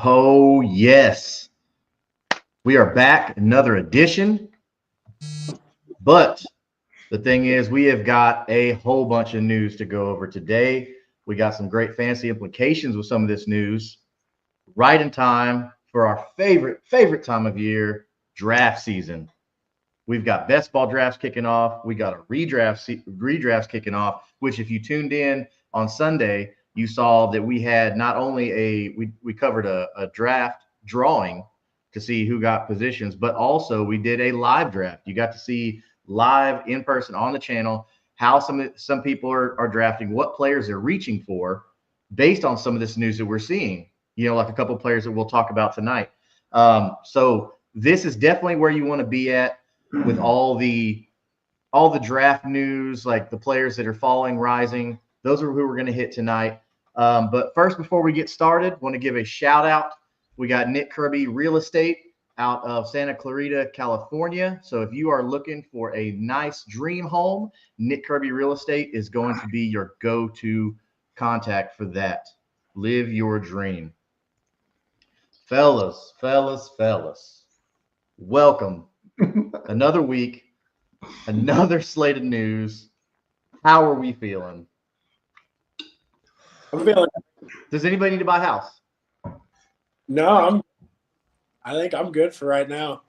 Oh, yes. We are back, another edition. But the thing is, we have got a whole bunch of news to go over today. We got some great fantasy implications with some of this news, right in time for our favorite time of year, draft season. We've got best ball drafts kicking off. We got a redrafts kicking off, which if you tuned in on Sunday, you saw that we had not only we covered a draft drawing to see who got positions, but also we did a live draft. You got to see live in person on the channel how some people are drafting, what players they're reaching for based on some of this news that we're seeing. Like a couple of players that we'll talk about tonight. So this is definitely where you want to be at with all the draft news, like the players that are falling, rising. Those are who we're going to hit tonight. But first, before we get started, want to give a shout out. We got Nick Kirby Real Estate out of Santa Clarita, California. So if you are looking for a nice dream home, Nick Kirby Real Estate is going to be your go-to contact for that. Live your dream. Fellas. Welcome. Another week, another slate of news. How are we feeling? I'm feeling. Does anybody need to buy a house? No, I think I'm good for right now.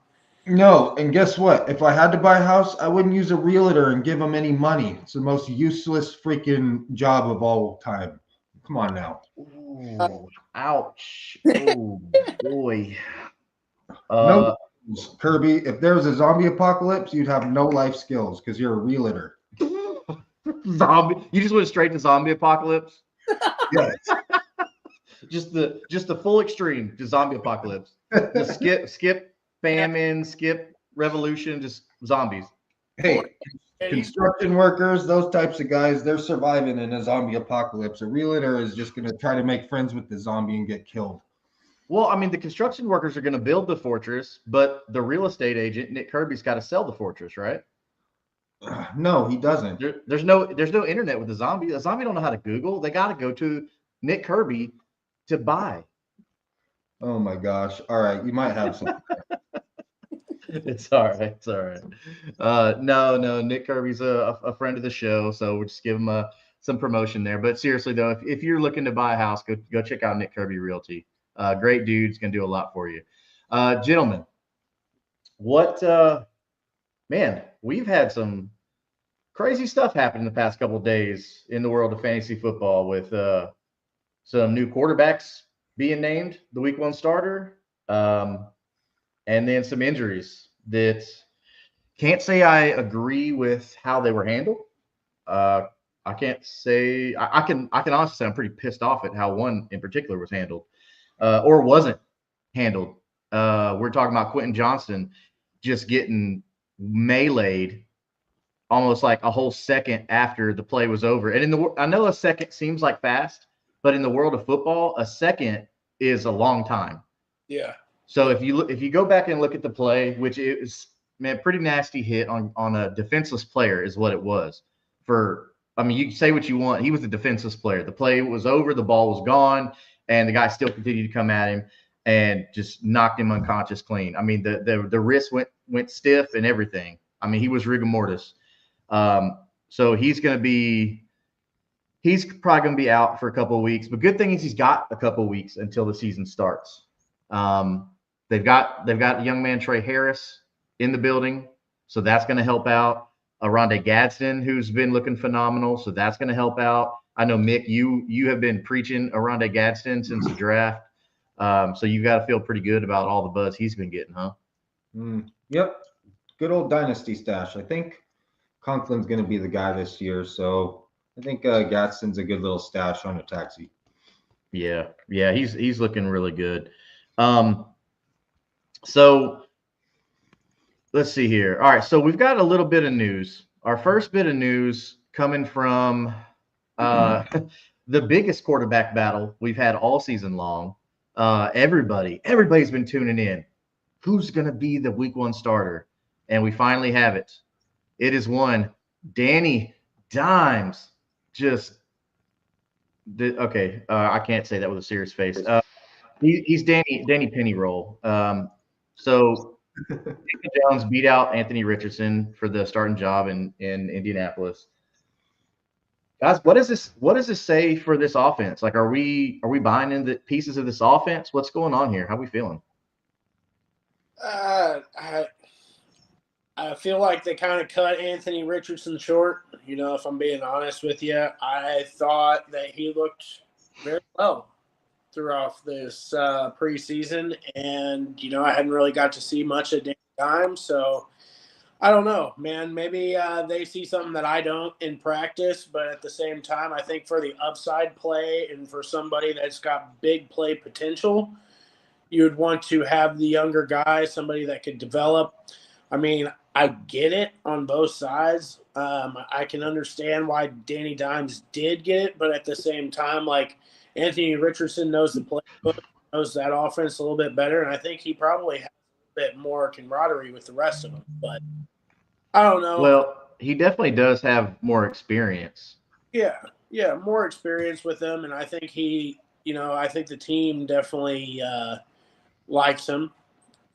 No, and guess what? If I had to buy a house, I wouldn't use a realtor and give them any money. It's the most useless freaking job of all time. Come on now. Ooh, ouch. Oh, boy. No, Kirby, if there was a zombie apocalypse, you'd have no life skills because you're a realtor. Zombie. You just went straight to zombie apocalypse? Yes. Just the full extreme to zombie apocalypse. Just skip famine, skip revolution, just zombies. Hey, construction workers, those types of guys, they're surviving in a zombie apocalypse. A realtor is just going to try to make friends with the zombie and get killed. Well, I mean, the construction workers are going to build the fortress, but the real estate agent, Nick Kirby's got to sell the fortress, right? No, he doesn't. There's no internet with the zombie. The zombie don't know how to Google. They got to go to Nick Kirby to buy. Oh my gosh. All right, you might have some. It's all right. It's all right. No. Nick Kirby's a friend of the show, so we'll just give him some promotion there. But seriously though, if you're looking to buy a house, go check out Nick Kirby Realty. Great dude's gonna do a lot for you. Gentlemen, man, we've had some crazy stuff happen in the past couple of days in the world of fantasy football with some new quarterbacks being named the week one starter, and then some injuries that can't say I agree with how they were handled. I can't say I can honestly say I'm pretty pissed off at how one in particular was handled. Or wasn't handled. We're talking about Quentin Johnston just getting meleeed almost like a whole second after the play was over. And I know a second seems like fast, but in the world of football, a second is a long time. Yeah. So if you go back and look at the play, which is pretty nasty hit on a defenseless player is what it was. You can say what you want. He was a defenseless player. The play was over, the ball was gone, and the guy still continued to come at him and just knocked him unconscious clean. I mean, the wrist went stiff and everything. I mean, he was rigor mortis. So he's probably going to be out for a couple of weeks. But good thing is he's got a couple of weeks until the season starts. They've got a young man, Trey Harris, in the building, so that's going to help out. Rondé Gadsden, who's been looking phenomenal, so that's going to help out. I know, Mick, you have been preaching Rondé Gadsden since the draft, so you've got to feel pretty good about all the buzz he's been getting, huh? Yep. Good old dynasty stash. I think Conklin's going to be the guy this year, so I think Gadsden's a good little stash on a taxi. Yeah, he's looking really good. So let's see here. All right, so we've got a little bit of news. Our first bit of news coming from the biggest quarterback battle we've had all season long. Everybody's been tuning in. Who's going to be the week one starter? And we finally have it. It is one Danny Dimes. I can't say that with a serious face. He's Danny Pennyroll. So Daniel Jones beat out Anthony Richardson for the starting job in Indianapolis. Guys, what does this say for this offense? Like, are we buying into pieces of this offense? What's going on here? How are we feeling? I feel like they kind of cut Anthony Richardson short. If I'm being honest with you, I thought that he looked very well throughout this preseason, and I hadn't really got to see much of Danny Dimes, so I don't know, man. Maybe they see something that I don't in practice, but at the same time, I think for the upside play and for somebody that's got big play potential, you would want to have the younger guy, somebody that could develop. I mean, I get it on both sides. I can understand why Danny Dimes did get it, but at the same time, like Anthony Richardson knows the playbook, knows that offense a little bit better, and I think he probably has a bit more camaraderie with the rest of them. But I don't know. Well, he definitely does have more experience. Yeah, more experience with them, and I think I think the team definitely likes him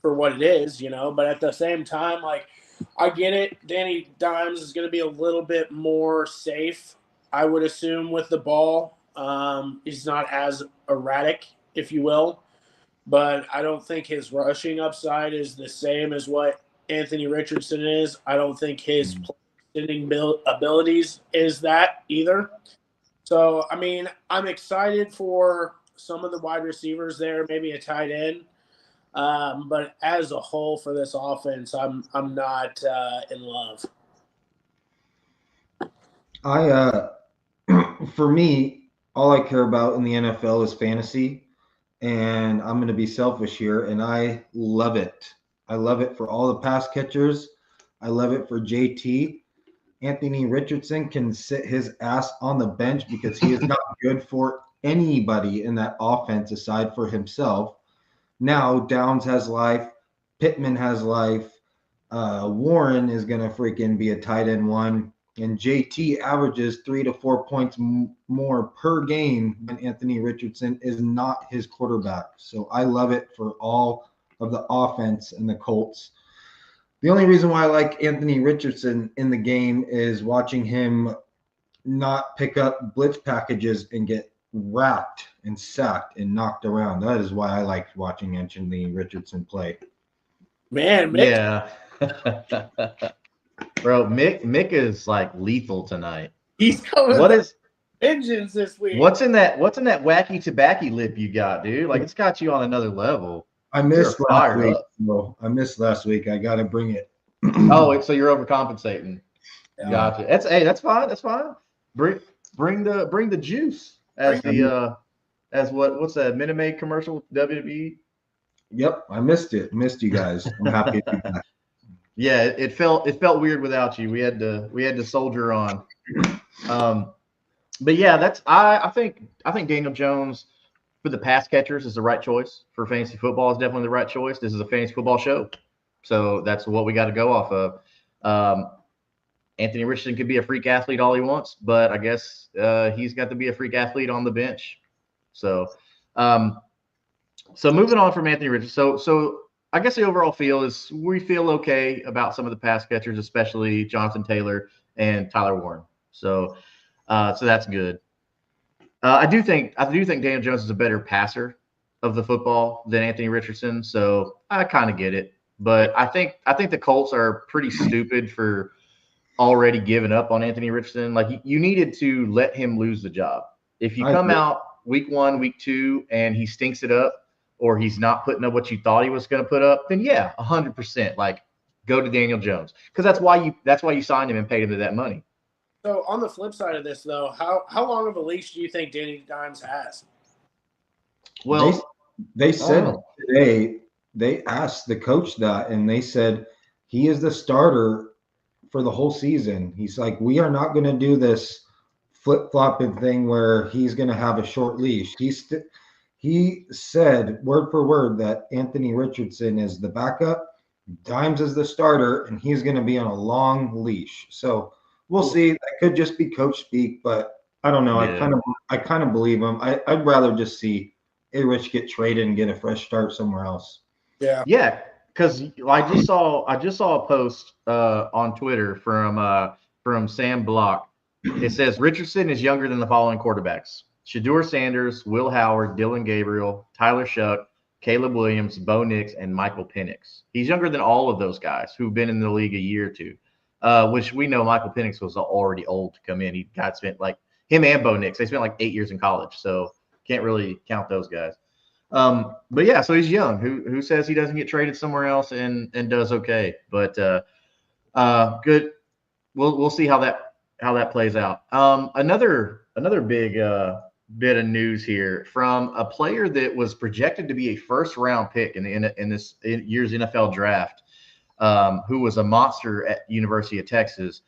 for what it is, But at the same time, like, I get it. Danny Dimes is going to be a little bit more safe, I would assume, with the ball. He's not as erratic, if you will, but I don't think his rushing upside is the same as what Anthony Richardson is. I don't think his extending abilities is that either. So, I mean, I'm excited for some of the wide receivers there, maybe a tight end. But as a whole for this offense, I'm not in love. For me, all I care about in the NFL is fantasy, and I'm going to be selfish here, and I love it. I love it for all the pass catchers. I love it for JT. Anthony Richardson can sit his ass on the bench because he is not good for anybody in that offense aside for himself. Now Downs has life, Pittman has life, Warren is going to freaking be a tight end one, and JT averages 3 to 4 points more per game when Anthony Richardson is not his quarterback. So I love it for all of the offense and the Colts. The only reason why I like Anthony Richardson in the game is watching him not pick up blitz packages and get wrapped and sacked and knocked around. That is why I liked watching Anthony Richardson play. Man, Mick. Yeah. Bro, Mick is like lethal tonight. He's coming with vengeance this week. What's in that wacky tobacco lip you got, dude? Like, it's got you on another level. I missed last week. Bro. I missed last week. I got to bring it. Oh, so you're overcompensating. Yeah. Gotcha. That's fine. That's fine. Bring the juice as what's that Minute Maid commercial WWE? Yep, I missed it. Missed you guys. I'm happy to be back. Yeah, it felt weird without you. We had to soldier on. But yeah, I think Daniel Jones for the pass catchers is the right choice. For fantasy football is definitely the right choice. This is a fantasy football show, so that's what we got to go off of. Anthony Richardson could be a freak athlete all he wants, but I guess he's got to be a freak athlete on the bench. So moving on from Anthony Richardson. So I guess the overall feel is we feel okay about some of the pass catchers, especially Jonathan Taylor and Tyler Warren. So that's good. I do think Daniel Jones is a better passer of the football than Anthony Richardson. So I kind of get it, but I think the Colts are pretty stupid for already giving up on Anthony Richardson. Like, you needed to let him lose the job. If you come out week 1, week 2, and he stinks it up, or he's not putting up what you thought he was going to put up, then yeah, 100%. Like, go to Daniel Jones, because that's why you signed him and paid him that money. So on the flip side of this, though, how long of a leash do you think Danny Dimes has? Well, they said today, they asked the coach that, and they said he is the starter for the whole season. He's like, we are not going to do this flip-flopping thing where he's going to have a short leash. He said word for word that Anthony Richardson is the backup, Dimes is the starter, and he's going to be on a long leash. So we'll see. That could just be coach speak, but I don't know. Yeah. I kind of believe him. I'd rather just see A-Rich get traded and get a fresh start somewhere else. Yeah. Because I just saw a post on Twitter from Sam Block. It says Richardson is younger than the following quarterbacks: Shedeur Sanders, Will Howard, Dylan Gabriel, Tyler Shuck, Caleb Williams, Bo Nix, and Michael Penix. He's younger than all of those guys who've been in the league a year or two, which we know Michael Penix was already old to come in. He got spent like him and Bo Nix. They spent like 8 years in college, so can't really count those guys. But yeah, so he's young. Who says he doesn't get traded somewhere else and does okay? But good. We'll see how that plays out. Another big bit of news here from a player that was projected to be a first round pick in this year's NFL draft, who was a monster at University of Texas,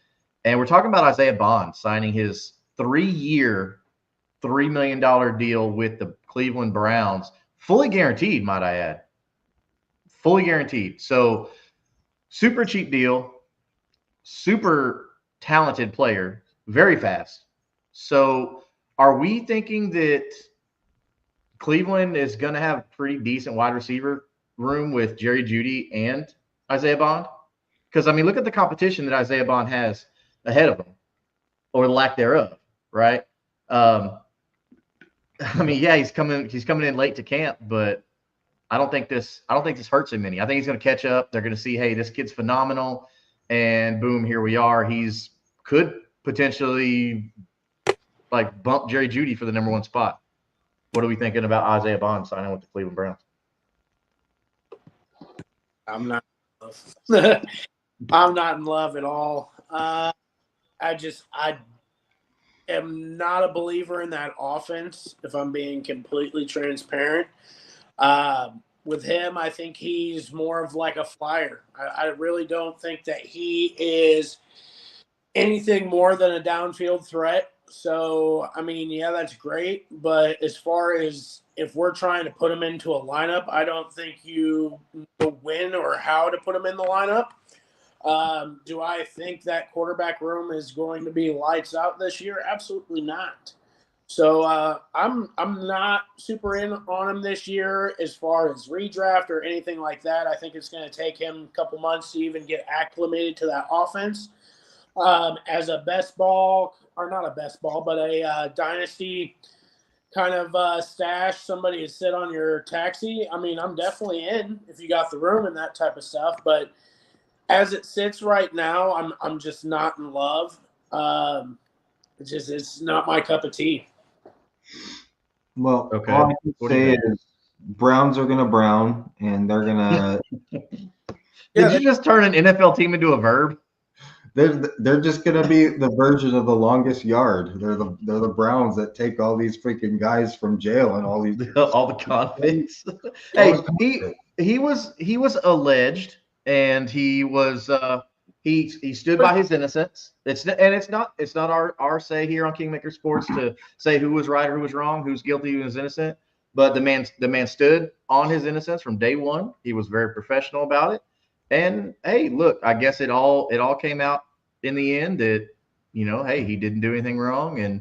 and we're talking about Isaiah Bond signing his 3-year, $3 million deal with the Cleveland Browns. Fully guaranteed, might I add. Fully guaranteed. So super cheap deal, super talented player, very fast. So are we thinking that Cleveland is going to have pretty decent wide receiver room with Jerry Jeudy and Isaiah Bond? Because, I mean, look at the competition that Isaiah Bond has ahead of him, or the lack thereof, right? I mean, yeah, he's coming in late to camp, but I don't think this hurts him any. I think he's going to catch up. They're going to see, hey, this kid's phenomenal, and boom, here we are. He's could potentially like bump Jerry Jeudy for the number 1 spot. What are we thinking about Isaiah Bond signing with the Cleveland Browns? I'm not I'm not in love at all. I am not a believer in that offense, if I'm being completely transparent. With him, I think he's more of like a flyer. I really don't think that he is anything more than a downfield threat. So, I mean, yeah, that's great. But as far as if we're trying to put him into a lineup, I don't think you know when or how to put him in the lineup. Do I think that quarterback room is going to be lights out this year? Absolutely not. So I'm not super in on him this year as far as redraft or anything like that. I think it's going to take him a couple months to even get acclimated to that offense. As a best ball, or not a best ball, but a dynasty kind of stash, somebody to sit on your taxi. I mean, I'm definitely in if you got the room and that type of stuff. But as it sits right now, I'm just not in love. It's not my cup of tea. Well, Okay. all I can What do you say think? is Browns are going to brown, and they're going to Did you just turn an NFL team into a verb? they're just going to be the version of the longest yard. They're the Browns that take all these freaking guys from jail and all these All the convicts. Hey, he was alleged, and he was he stood by his innocence. It's not our say here on Kingmaker Sports to say who was right or who was wrong, who's guilty, who was innocent. But the man stood on his innocence from day one. He was very professional about it. And hey, look, I guess it all came out in the end that, hey, he didn't do anything wrong, and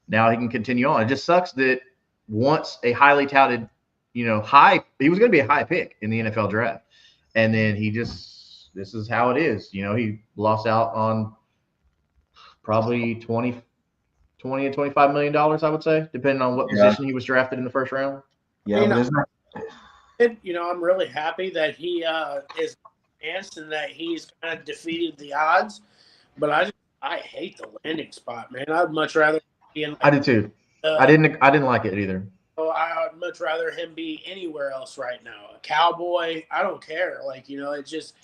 now he can continue on. It just sucks that once a highly touted, he was going to be a high pick in the NFL draft, and then this is how it is. He lost out on probably 20 to $25 million, I would say, depending on what position he was drafted in the first round. Yeah, I'm really happy that he is advanced and that he's kind of defeated the odds. But I hate the landing spot, man. I'd much rather be in. I did too. I didn't like it either. So I'd much rather him be anywhere else right now. A Cowboy, I don't care. It's just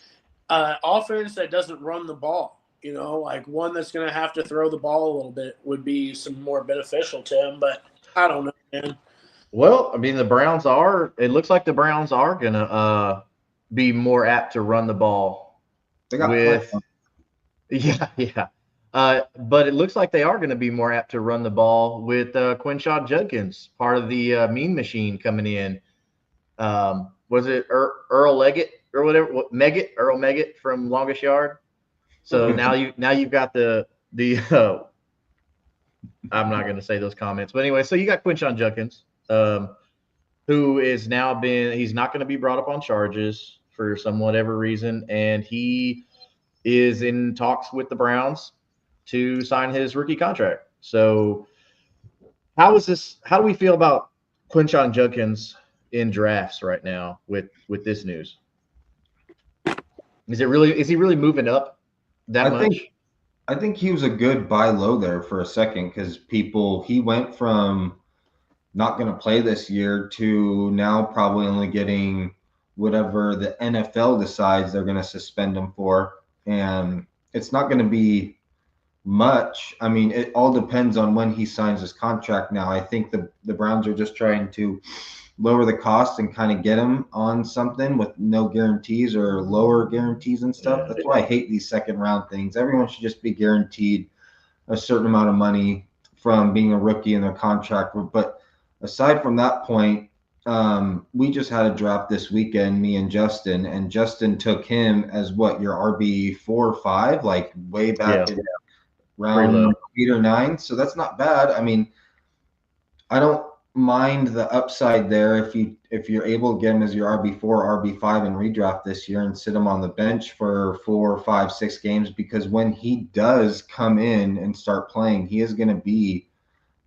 offense that doesn't run the ball. Like one that's going to have to throw the ball a little bit would be some more beneficial to him. But I don't know, man. Well, I mean, it looks like the Browns are going to be more apt to run the ball Yeah. But it looks like they are going to be more apt to run the ball with Quinshon Judkins, part of the Mean Machine coming in. Was it Earl Leggett or whatever? Earl Meggett from Longest Yard. So now you've got the I'm not going to say those comments, but anyway. So you got Quinshon Judkins. who is now he's not going to be brought up on charges for some whatever reason, and he is in talks with the Browns to sign his rookie contract. So how do we feel about Quinshon Judkins in drafts right now with this news? Is he really moving up that much? I think he was a good buy low there for a second because he went from not going to play this year to now probably only getting whatever the NFL decides they're going to suspend him for. And it's not going to be much. I mean, it all depends on when he signs his contract now. I think the Browns are just trying to lower the cost and kind of get him on something with no guarantees or lower guarantees and stuff. That's why I hate these second round things. Everyone should just be guaranteed a certain amount of money from being a rookie in their contract. But aside from that point, we just had a draft this weekend, me and Justin took him as your RB 4 or 5, like way back in round 8 or 9. So that's not bad. I mean, I don't mind the upside there if you're able to get him as your RB4, RB5 and redraft this year and sit him on the bench for 4, 5, 6 games, because when he does come in and start playing, he is going to be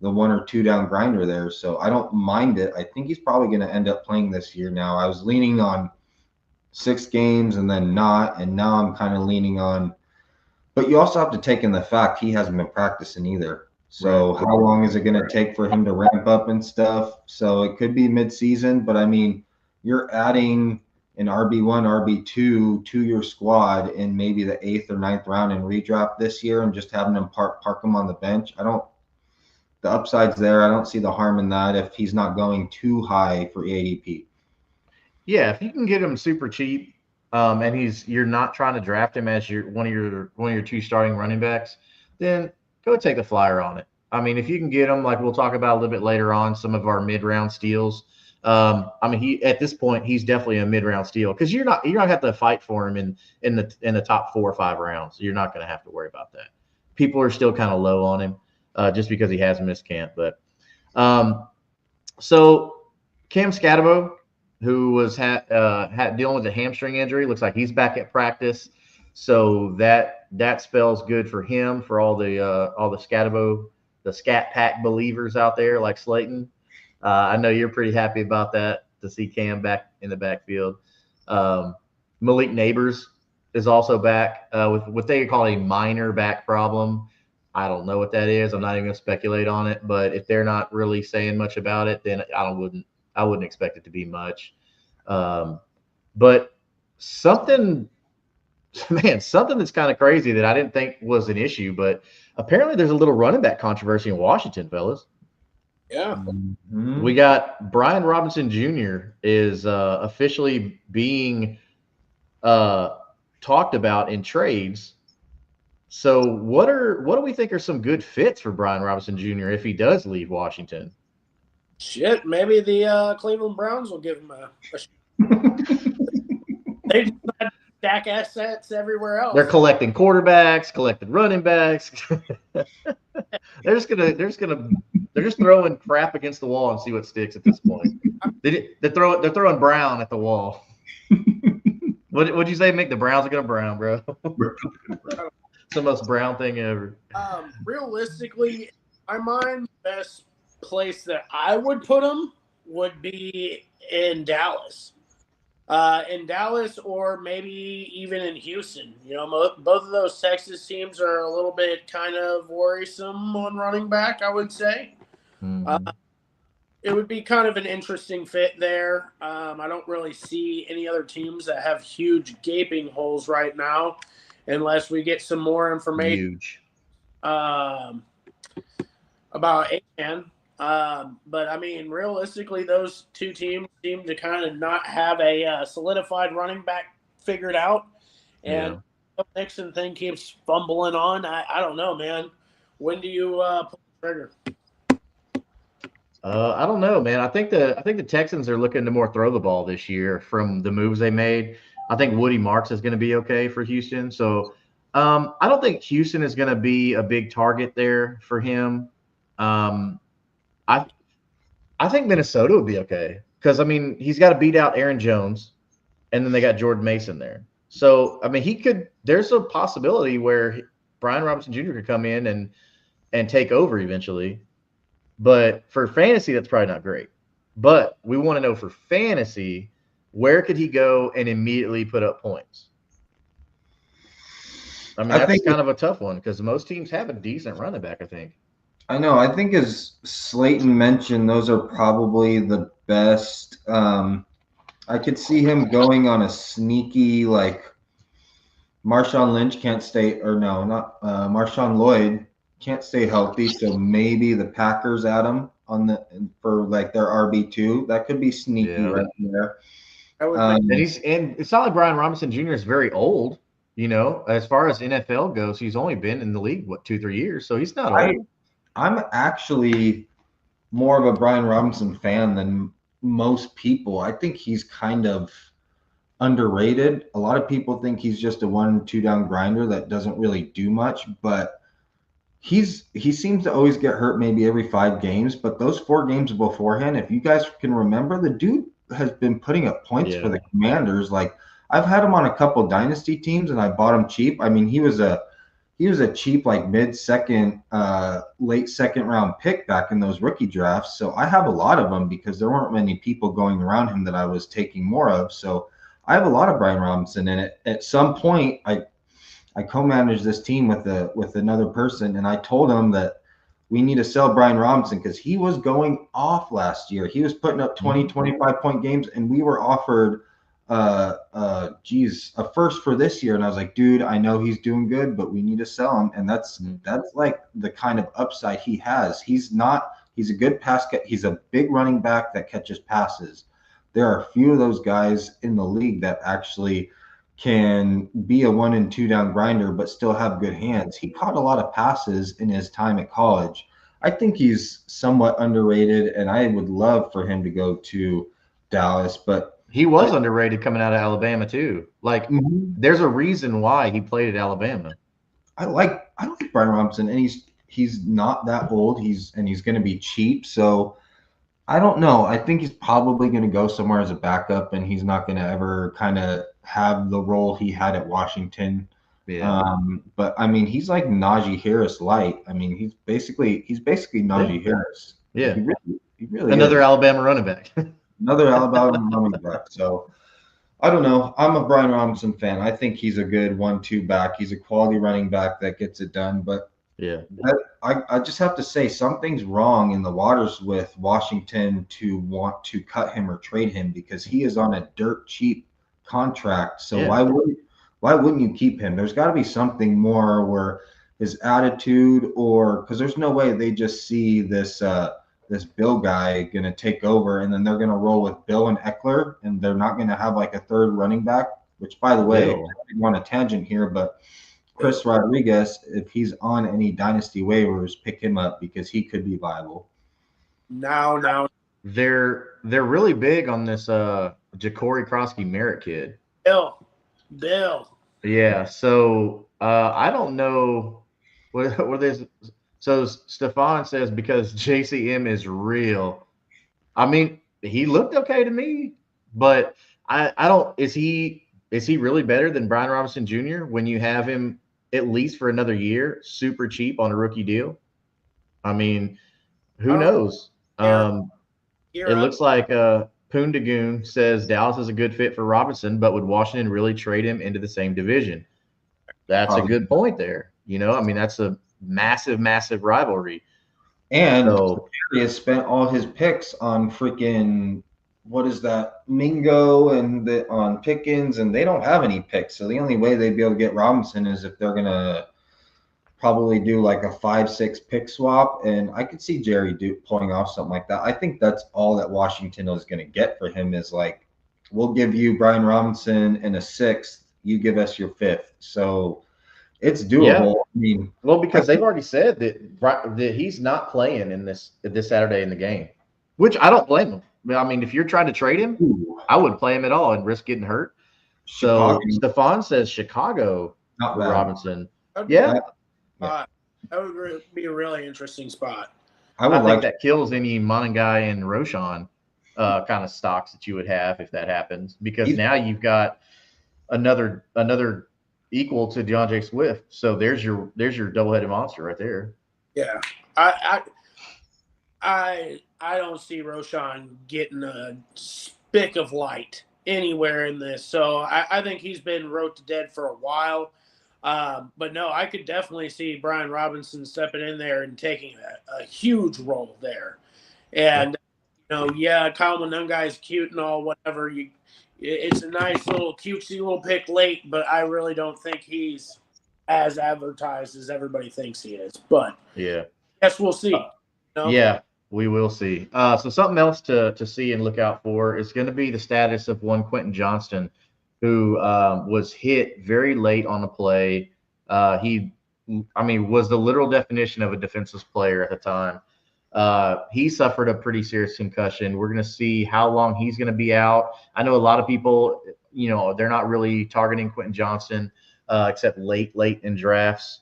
the 1 or 2 down grinder there. So I don't mind it. I think he's probably going to end up playing this year now. I was leaning on 6 games and then not, and now I'm kind of leaning on, but you also have to take in the fact he hasn't been practicing either. So how long is it going to take for him to ramp up and stuff? So it could be mid-season, but I mean, you're adding an RB1, RB2 to your squad in maybe the 8th or 9th round in redraft this year and just having him park him on the bench. The upside's there. I don't see the harm in that if he's not going too high for ADP. Yeah, if you can get him super cheap, and you're not trying to draft him as one of your 2 starting running backs, then go take the flyer on it. I mean, if you can get him, like we'll talk about a little bit later on, some of our mid-round steals. I mean, at this point, he's definitely a mid-round steal because you're not gonna have to fight for him in the top 4 or 5 rounds. You're not going to have to worry about that. People are still kind of low on him just because he has missed camp. But so Cam Scatterbo, who was dealing with a hamstring injury, looks like he's back at practice. So that spells good for him, for all the Scatterbo, the Scat Pack believers out there like Slayton. I know you're pretty happy about that, to see Cam back in the backfield. Malik Neighbors is also back with what they call a minor back problem. I don't know what that is. I'm not even going to speculate on it. But if they're not really saying much about it, then I wouldn't expect it to be much. But something that's kind of crazy that I didn't think was an issue, but apparently there's a little running back controversy in Washington, fellas. Yeah. Mm-hmm. We got Brian Robinson Jr. is officially being talked about in trades. So what do we think are some good fits for Brian Robinson Jr. if he does leave Washington? Shit, maybe the Cleveland Browns will give him a they just stack assets everywhere else. They're collecting quarterbacks, collecting running backs. They're just throwing crap against the wall and see what sticks at this point. They're throwing Brown at the wall. What'd you say, Mick? The Browns are gonna Brown, bro. It's the most Brown thing ever. Realistically, in my mind, the best place that I would put him would be in Dallas. Or maybe even in Houston. You know, both of those Texas teams are a little bit kind of worrisome on running back, I would say. Mm-hmm. It would be kind of an interesting fit there. I don't really see any other teams that have huge gaping holes right now, unless we get some more information about Achane. But I mean, realistically, those 2 teams seem to kind of not have a solidified running back figured out. And the Nixon thing keeps fumbling on. I don't know, man. When do you pull the trigger? I don't know, man. I think the Texans are looking to more throw the ball this year from the moves they made. I think Woody Marks is going to be okay for Houston. So I don't think Houston is going to be a big target there for him. I think Minnesota would be okay. because I mean he's got to beat out Aaron Jones, and then they got Jordan Mason there. So I mean he could. There's a possibility where Brian Robinson Jr. could come in and take over eventually. But for fantasy, that's probably not great. But we want to know for fantasy, where could he go and immediately put up points? I mean, I that's think kind of a tough one because most teams have a decent running back, I think. I know. I think as Slayton mentioned, those are probably the best. I could see him going on a sneaky like Marshawn Lynch can't stay, or no, not Marshawn Lloyd can't stay healthy, so maybe the Packers add him on the for like their RB2. That could be sneaky Yeah. right there. I would think And it's not like Brian Robinson Jr. is very old. You know, as far as NFL goes, he's only been in the league what 2-3 years, so he's not old. I'm actually more of a Brian Robinson fan than most people. I think he's kind of underrated. A lot of people think he's just a 1-2 down grinder that doesn't really do much, but he seems to always get hurt maybe every 5 games. But those 4 games beforehand, if you guys can remember, the dude has been putting up points for the Commanders. Like I've had him on a couple dynasty teams and I bought him cheap. I mean, he was a cheap like mid-second, late second round pick back in those rookie drafts. So I have a lot of them because there weren't many people going around him that I was taking more of. So I have a lot of Brian Robinson in it. At some point, I co-managed this team with another person, and I told him that we need to sell Brian Robinson because he was going off last year. He was putting up 20, 25-point games, and we were offered a first for this year. And I was like, dude, I know he's doing good, but we need to sell him. And that's like the kind of upside he has. He's a good pass catch. He's a big running back that catches passes. There are a few of those guys in the league that actually can be a 1-2 down grinder, but still have good hands. He caught a lot of passes in his time at college. I think he's somewhat underrated, and I would love for him to go to Dallas, but he was underrated coming out of Alabama too. Like, there's a reason why he played at Alabama. I like Brian Robinson, and he's not that old. He's going to be cheap, so I don't know. I think he's probably going to go somewhere as a backup, and he's not going to ever kind of have the role he had at Washington. Yeah. But I mean, he's like Najee Harris light. I mean, he's basically Najee Harris. Yeah. He really another is. Alabama running back. Another Alabama running back. So I don't know. I'm a Brian Robinson fan. I think he's a good 1-2 back. He's a quality running back that gets it done. But yeah, I just have to say something's wrong in the waters with Washington to want to cut him or trade him because he is on a dirt cheap contract. So why wouldn't you keep him? There's got to be something more where his attitude, or because there's no way they just see this Bill guy going to take over and then they're going to roll with Bill and Eckler and they're not going to have like a third running back, which by the way, I'm on a tangent here, but Chris Rodriguez, if he's on any dynasty waivers, pick him up because he could be viable. Now they're really big on this Ja'Cory Krosky Merritt kid. Bill. Yeah, so I don't know what this. So Stefan says because JCM is real. I mean, he looked okay to me, but I don't. Is he really better than Brian Robinson Jr. when you have him at least for another year, super cheap on a rookie deal? I mean, who knows? It looks like Poondagoon says Dallas is a good fit for Robinson, but would Washington really trade him into the same division? That's a good point there. You know, I mean, that's a massive, massive rivalry. And he has spent all his picks on freaking what is that, Mingo and on Pickens, and they don't have any picks. So the only way they'd be able to get Robinson is if they're gonna probably do like a 5-6 pick swap. And I could see Jerry pulling off something like that. I think that's all that Washington is going to get for him is like, we'll give you Brian Robinson in a 6th, you give us your 5th. So it's doable. Yeah. I mean, well, because they've already said that he's not playing in this Saturday in the game, which I don't blame him. I mean, if you're trying to trade him, I wouldn't play him at all and risk getting hurt. So Stefan says Chicago not for bad. Robinson. Yeah. That would be a really interesting spot. I think that kills any Monangai and Roshan. kind of stocks that you would have if that happens, because now you've got another equal to DeAndre Swift. So there's your double-headed monster right there. Yeah, I I don't see Roshan getting a spick of light anywhere in this. So I think he's been wrote to dead for a while. But no, I could definitely see Brian Robinson stepping in there and taking a huge role there. And yeah, Kyle Monunga is cute and all, whatever. It's a nice little cutesy little pick late, but I really don't think he's as advertised as everybody thinks he is. But yeah, yes, we'll see. Yeah, we will see. So something else to see and look out for is going to be the status of one Quentin Johnston, who was hit very late on the play. Was the literal definition of a defenseless player at the time. He suffered a pretty serious concussion. We're going to see how long he's going to be out. I know a lot of people, they're not really targeting Quentin Johnston except late in drafts.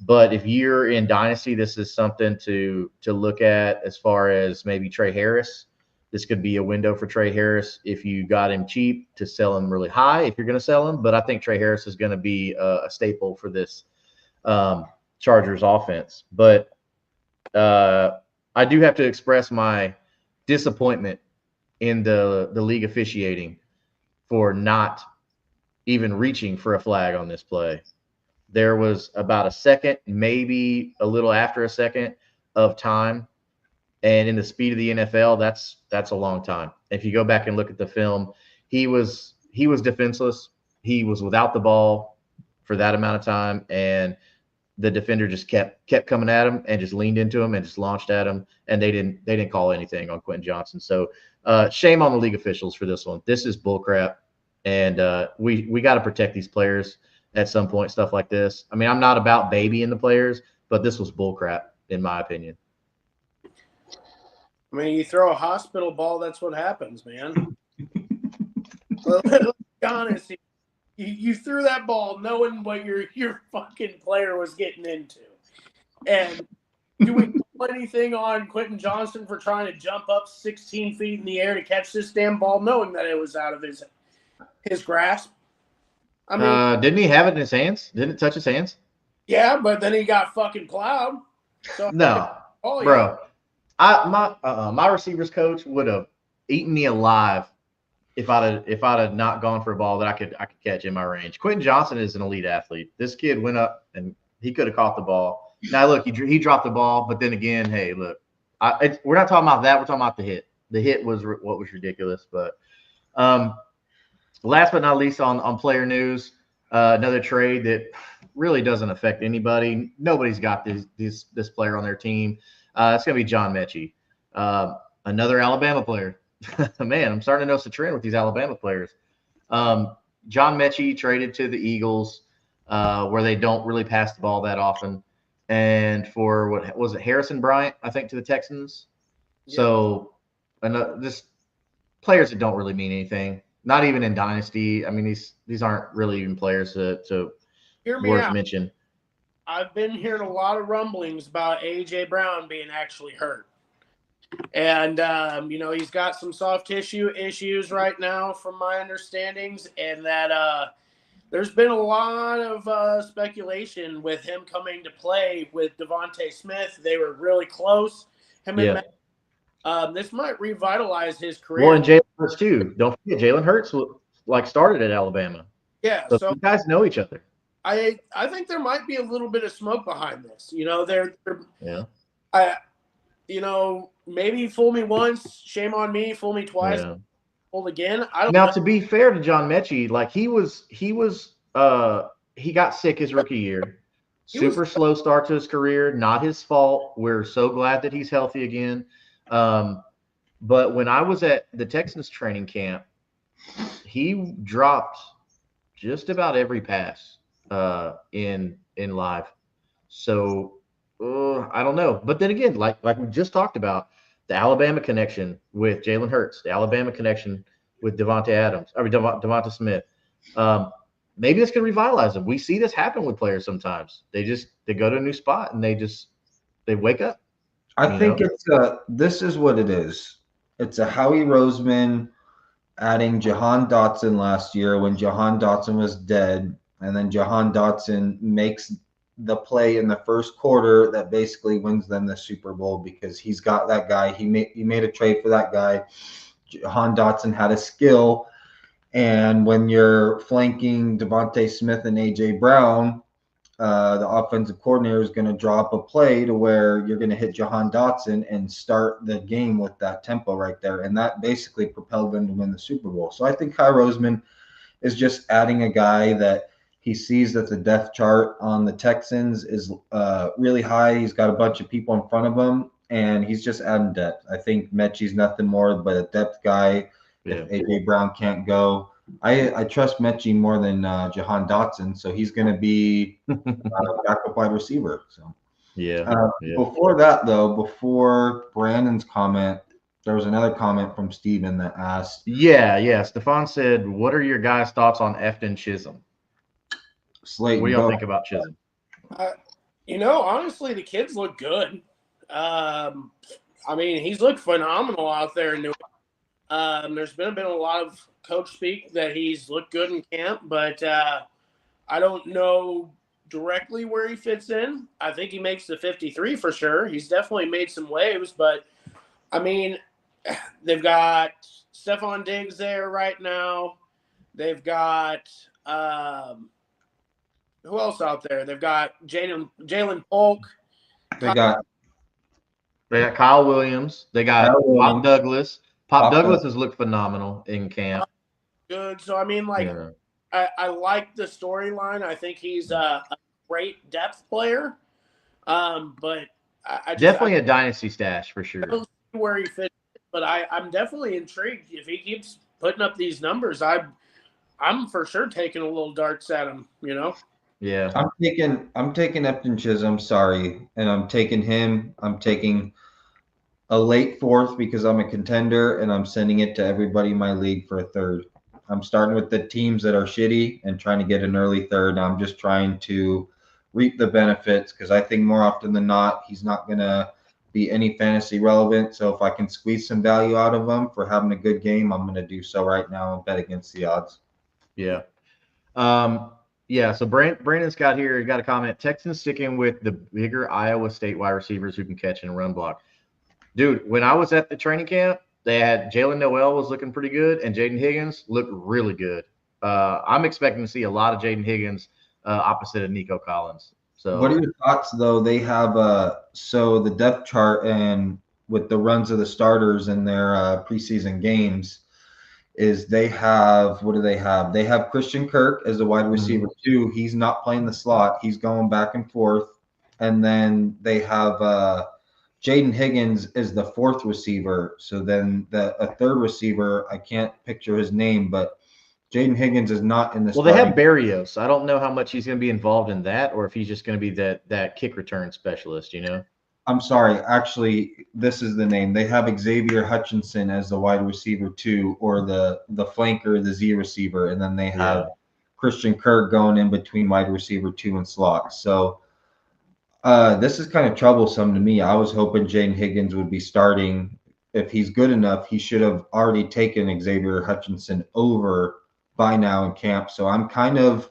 But if you're in Dynasty, this is something to look at as far as maybe Trey Harris. This could be a window for Trey Harris if you got him cheap to sell him really high if you're going to sell him. But I think Trey Harris is going to be a staple for this Chargers offense. But I do have to express my disappointment in the league officiating for not even reaching for a flag on this play. There was about a second, maybe a little after a second of time. And in the speed of the NFL, that's a long time. If you go back and look at the film, he was defenseless. He was without the ball for that amount of time, and the defender just kept coming at him and just leaned into him and just launched at him, and they didn't call anything on Quentin Johnston. So shame on the league officials for this one. This is bullcrap, and we got to protect these players at some point, stuff like this. I mean, I'm not about babying the players, but this was bullcrap in my opinion. I mean, you throw a hospital ball, that's what happens, man. Let's be honest. You threw that ball knowing what your fucking player was getting into. And do we do anything on Quentin Johnston for trying to jump up 16 feet in the air to catch this damn ball, knowing that it was out of his grasp? I mean, didn't he have it in his hands? Didn't it touch his hands? Yeah, but then he got fucking plowed. So no, bro. My receivers coach would have eaten me alive if I'd have not gone for a ball that I could catch in my range. Quentin Johnston is an elite athlete. This kid went up and he could have caught the ball. Now look, he dropped the ball, but then again, hey, look, we're not talking about that. We're talking about the hit. The hit was what was ridiculous, but last but not least on player news, another trade that really doesn't affect anybody. Nobody's got this player on their team. It's going to be John Mechie, another Alabama player. Man, I'm starting to notice a trend with these Alabama players. John Mechie traded to the Eagles, where they don't really pass the ball that often, and for what was it, Harrison Bryant, I think, to the Texans. Yeah. So, just players that don't really mean anything. Not even in Dynasty. I mean, these aren't really even players to worth mention. I've been hearing a lot of rumblings about A.J. Brown being actually hurt. And, he's got some soft tissue issues right now from my understandings, and that there's been a lot of speculation with him coming to play with Devontae Smith. They were really close. This might revitalize his career. Well, and Jalen Hurts too. Don't forget, Jalen Hurts started at Alabama. Yeah, so you guys know each other. I think there might be a little bit of smoke behind this. Maybe fool me once, shame on me. Fool me twice, fooled again. I don't know. To be fair to John Mechie, like he got sick his rookie year. Super slow start to his career. Not his fault. We're so glad that he's healthy again. But when I was at the Texans training camp, he dropped just about every pass in live. So I don't know. But then again, like we just talked about, the Alabama connection with Jalen Hurts, the Alabama connection with Devonta Smith. Maybe this could revitalize them. We see this happen with players sometimes. They go to a new spot and they wake up. I think this is what it is. It's a Howie Roseman adding Jahan Dotson last year when Jahan Dotson was dead, and then Jahan Dotson makes the play in the first quarter that basically wins them the Super Bowl because he's got that guy. He made a trade for that guy. Jahan Dotson had a skill, and when you're flanking Devontae Smith and AJ Brown, the offensive coordinator is going to draw up a play to where you're going to hit Jahan Dotson and start the game with that tempo right there. And that basically propelled them to win the Super Bowl. So I think Kai Roseman is just adding a guy that he sees that the depth chart on the Texans is really high. He's got a bunch of people in front of him, and he's just adding depth. I think Mechie's nothing more but a depth guy. Yeah. If AJ Brown can't go, I trust Mechie more than Jahan Dotson, so he's going to be backup wide receiver. So Yeah. before that, though, before Brandon's comment, there was another comment from Steven that asked. Yeah. Stefan said, "What are your guys' thoughts on Efton Chisholm? Slayton, What do y'all go. think about Chisholm?" Honestly, the kids look good. I mean, he's looked phenomenal out there in New England. There's been a lot of coach speak that he's looked good in camp, but I don't know directly where he fits in. I think he makes the 53 for sure. He's definitely made some waves, but I mean, they've got Stephon Diggs there right now. They've got who else out there? They've got Jalen Polk. They got Kyle Williams. They got Kyle Williams. Pop Douglas. Pop Douglas Douglas. has looked phenomenal in camp. Good. So I mean, like, Yeah. I like the storyline. I think he's a great depth player. But I Definitely a dynasty stash for sure. don't see where he fits. But I'm definitely intrigued. If he keeps putting up these numbers, I'm for sure taking a little darts at him. You know. Yeah. I'm taking Efton Chisholm, sorry, and I'm taking him. I'm taking a late fourth because I'm a contender, and I'm sending it to everybody in my league for a third. I'm starting with the teams that are shitty and trying to get an early third. I'm just trying to reap the benefits because I think more often than not, he's not going to be any fantasy relevant. So if I can squeeze some value out of him for having a good game, I'm going to do so right now and bet against the odds. Yeah. So Brandon's got here, he got a comment. Texans sticking with the bigger Iowa State wide receivers who can catch and run block. Dude, when I was at the training camp, they had Jalen Noel was looking pretty good, and Jaden Higgins looked really good. I'm expecting to see a lot of Jaden Higgins opposite of Nico Collins. So, what are your thoughts, though? They have so the depth chart and with the runs of the starters in their preseason games is they have what do they have? They have Christian Kirk as a wide receiver too. He's not playing the slot. He's going back and forth. And then they have Jaden Higgins is the fourth receiver. So then a third receiver, I can't picture his name, but Jaden Higgins is not in the Well, they have Barrios. I don't know how much he's going to be involved in that or if he's just going to be that kick return specialist, you know? I'm sorry. Actually, this is the name. They have Xavier Hutchinson as the wide receiver too, or the flanker, the Z receiver, and then they have Christian Kirk going in between wide receiver 2 and slot. So this is kind of troublesome to me. I was hoping Jaden Higgins would be starting. If he's good enough, he should have already taken Xavier Hutchinson over by now in camp. So I'm kind of.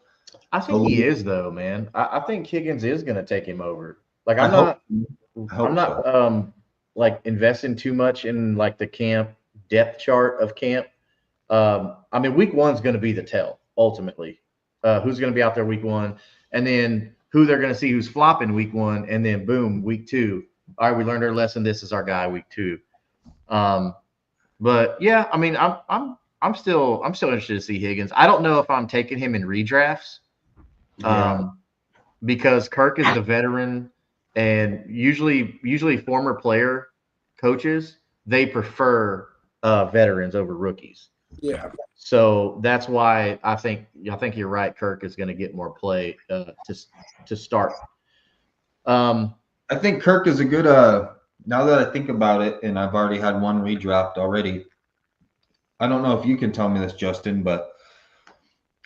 I think he is though, man. I think Higgins is going to take him over. Like I'm not like investing too much in like the camp depth chart of camp. I mean, week 1's going to be the tell ultimately. Who's going to be out there week 1, and then who they're going to see who's flopping week 1, and then boom, week 2. All right, we learned our lesson. This is our guy week 2. But yeah, I mean, I'm still interested to see Higgins. I don't know if I'm taking him in redrafts. Because Kirk is the veteran, and usually former player coaches, they prefer veterans over rookies. Yeah. So that's why I think you're right. Kirk is going to get more play to start. I think Kirk is a good. Now that I think about it, and I've already had one redraft already. I don't know if you can tell me this, Justin, but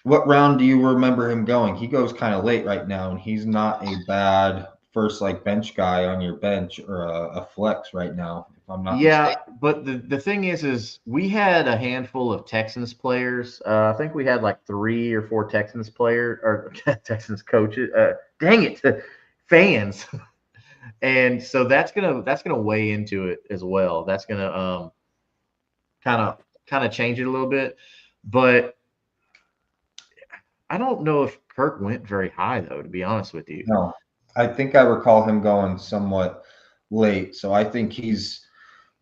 what round do you remember him going? He goes kind of late right now, and he's not a bad first like bench guy on your bench or a flex right now, if I'm not Yeah, mistaken. but the thing is we had a handful of Texans players. I think we had like 3 or 4 Texans player or Texans coaches. Dang it, fans. And so that's gonna weigh into it as well. That's gonna kind of change it a little bit. But I don't know if Kirk went very high though, to be honest with you. No, I think I recall him going somewhat late. So I think he's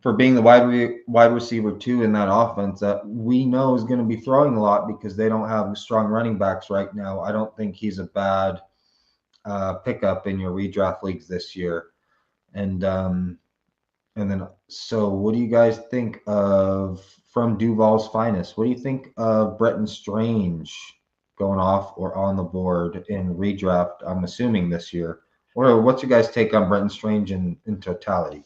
for being the wide receiver two in that offense that we know is going to be throwing a lot because they don't have strong running backs right now. I don't think he's a bad pickup in your redraft leagues this year. And then, so what do you guys think of from Duval's finest? What do you think of Bretton Strange going off or on the board in redraft? I'm assuming this year. Or what's your guys' take on Bretton Strange in totality?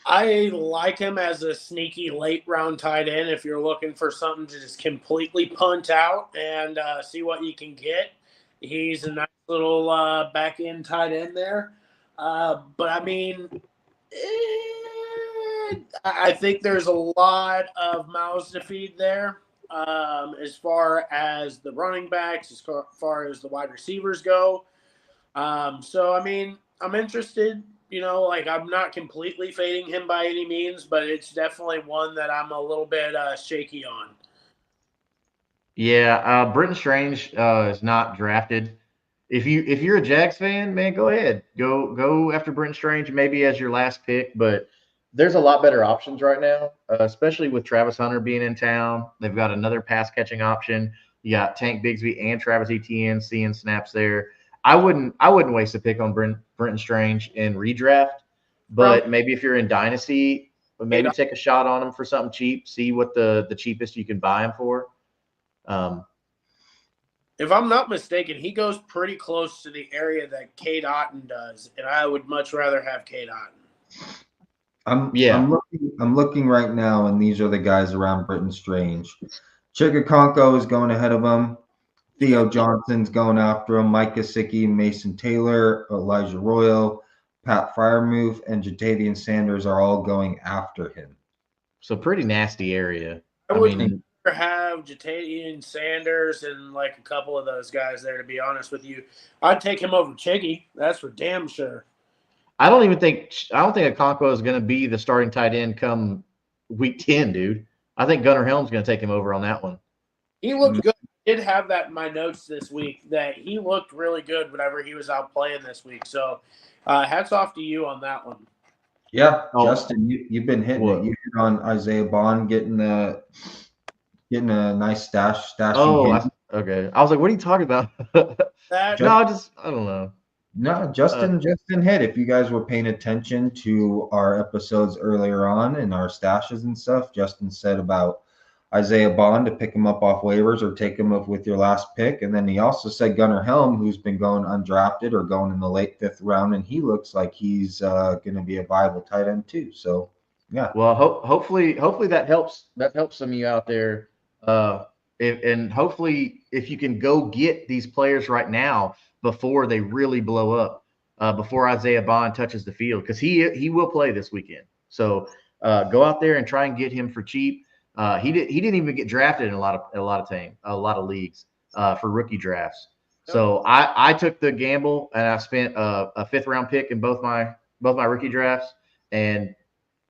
I like him as a sneaky late round tight end if you're looking for something to just completely punt out and see what you can get. He's a nice little back end tight end there. But I mean, I think there's a lot of mouths to feed there as far as the running backs, as far as the wide receivers go. So, I mean, I'm interested. Like I'm not completely fading him by any means, but it's definitely one that I'm a little bit shaky on. Yeah, Britton Strange is not drafted. If you're a Jags fan, man, go ahead, go after Britton Strange maybe as your last pick. But there's a lot better options right now, especially with Travis Hunter being in town. They've got another pass catching option. You got Tank Bigsby and Travis Etienne seeing snaps there. I wouldn't waste a pick on Britton Strange in redraft, From but maybe if you're in dynasty, maybe take a shot on him for something cheap. See what the cheapest you can buy him for. Um, if I'm not mistaken, he goes pretty close to the area that Kate Otten does, and I would much rather have Kate Otten. yeah. I'm looking right now, and these are the guys around Britton Strange. Chigakonko is going ahead of him. Theo Johnson's going after him. Mike Gesicki, Mason Taylor, Elijah Royal, Pat Fryermuth, and Jatavian Sanders are all going after him. So pretty nasty area. I I would mean, have Jatavian Sanders and like a couple of those guys there, to be honest with you. I'd take him over Chiggy. That's for damn sure. I don't think Okonkwo is going to be the starting tight end come week 10, dude. I think Gunnar Helm's going to take him over on that one. He looked good. I did have that in my notes this week that he looked really good whenever he was out playing this week. So hats off to you on that one. Yeah, Oh, Justin, you've been hitting what? it. You hit on Isaiah Bond getting a nice stashing Oh, him. okay. I was like, what are you talking about? That No, I don't know. No, Justin hit. If you guys were paying attention to our episodes earlier on and our stashes and stuff, Justin said about Isaiah Bond to pick him up off waivers or take him up with your last pick. And then he also said Gunnar Helm, who's been going undrafted or going in the late 5th round, and he looks like he's going to be a viable tight end too. So, yeah. Well, hopefully that helps. That helps some of you out there. And hopefully, if you can go get these players right now before they really blow up, before Isaiah Bond touches the field, because he will play this weekend. So go out there and try and get him for cheap. He didn't even get drafted in a lot of leagues for rookie drafts. So I took the gamble and I spent a 5th round pick in both my rookie drafts, and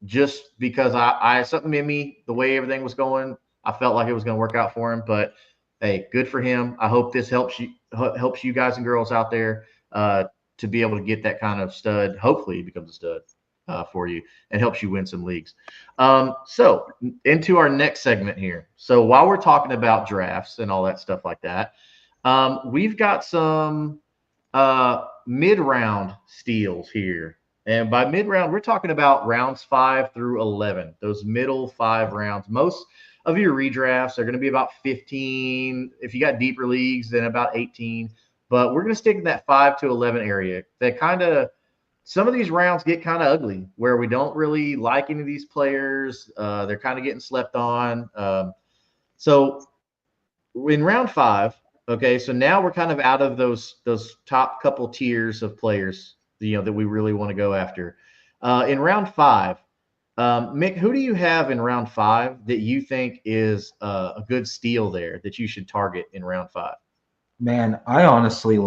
just because I something in me, the way everything was going, I felt like it was going to work out for him. But hey, good for him. I hope this helps you guys and girls out there to be able to get that kind of stud. Hopefully, he becomes a stud for you and helps you win some leagues. So into our next segment here. So while we're talking about drafts and all that stuff like that, we've got some mid-round steals here. And by mid-round, we're talking about rounds 5 through 11, those middle 5 rounds. Most of your redrafts are going to be about 15. If you got deeper leagues, then about 18. But we're going to stick in that 5 to 11 area. Some of these rounds get kind of ugly where we don't really like any of these players. They're kind of getting slept on. So in round 5, Okay, so now we're kind of out of those top couple tiers of players, that we really want to go after. In round 5, Mick, who do you have in round 5 that you think is a good steal there that you should target in round 5? Man, I honestly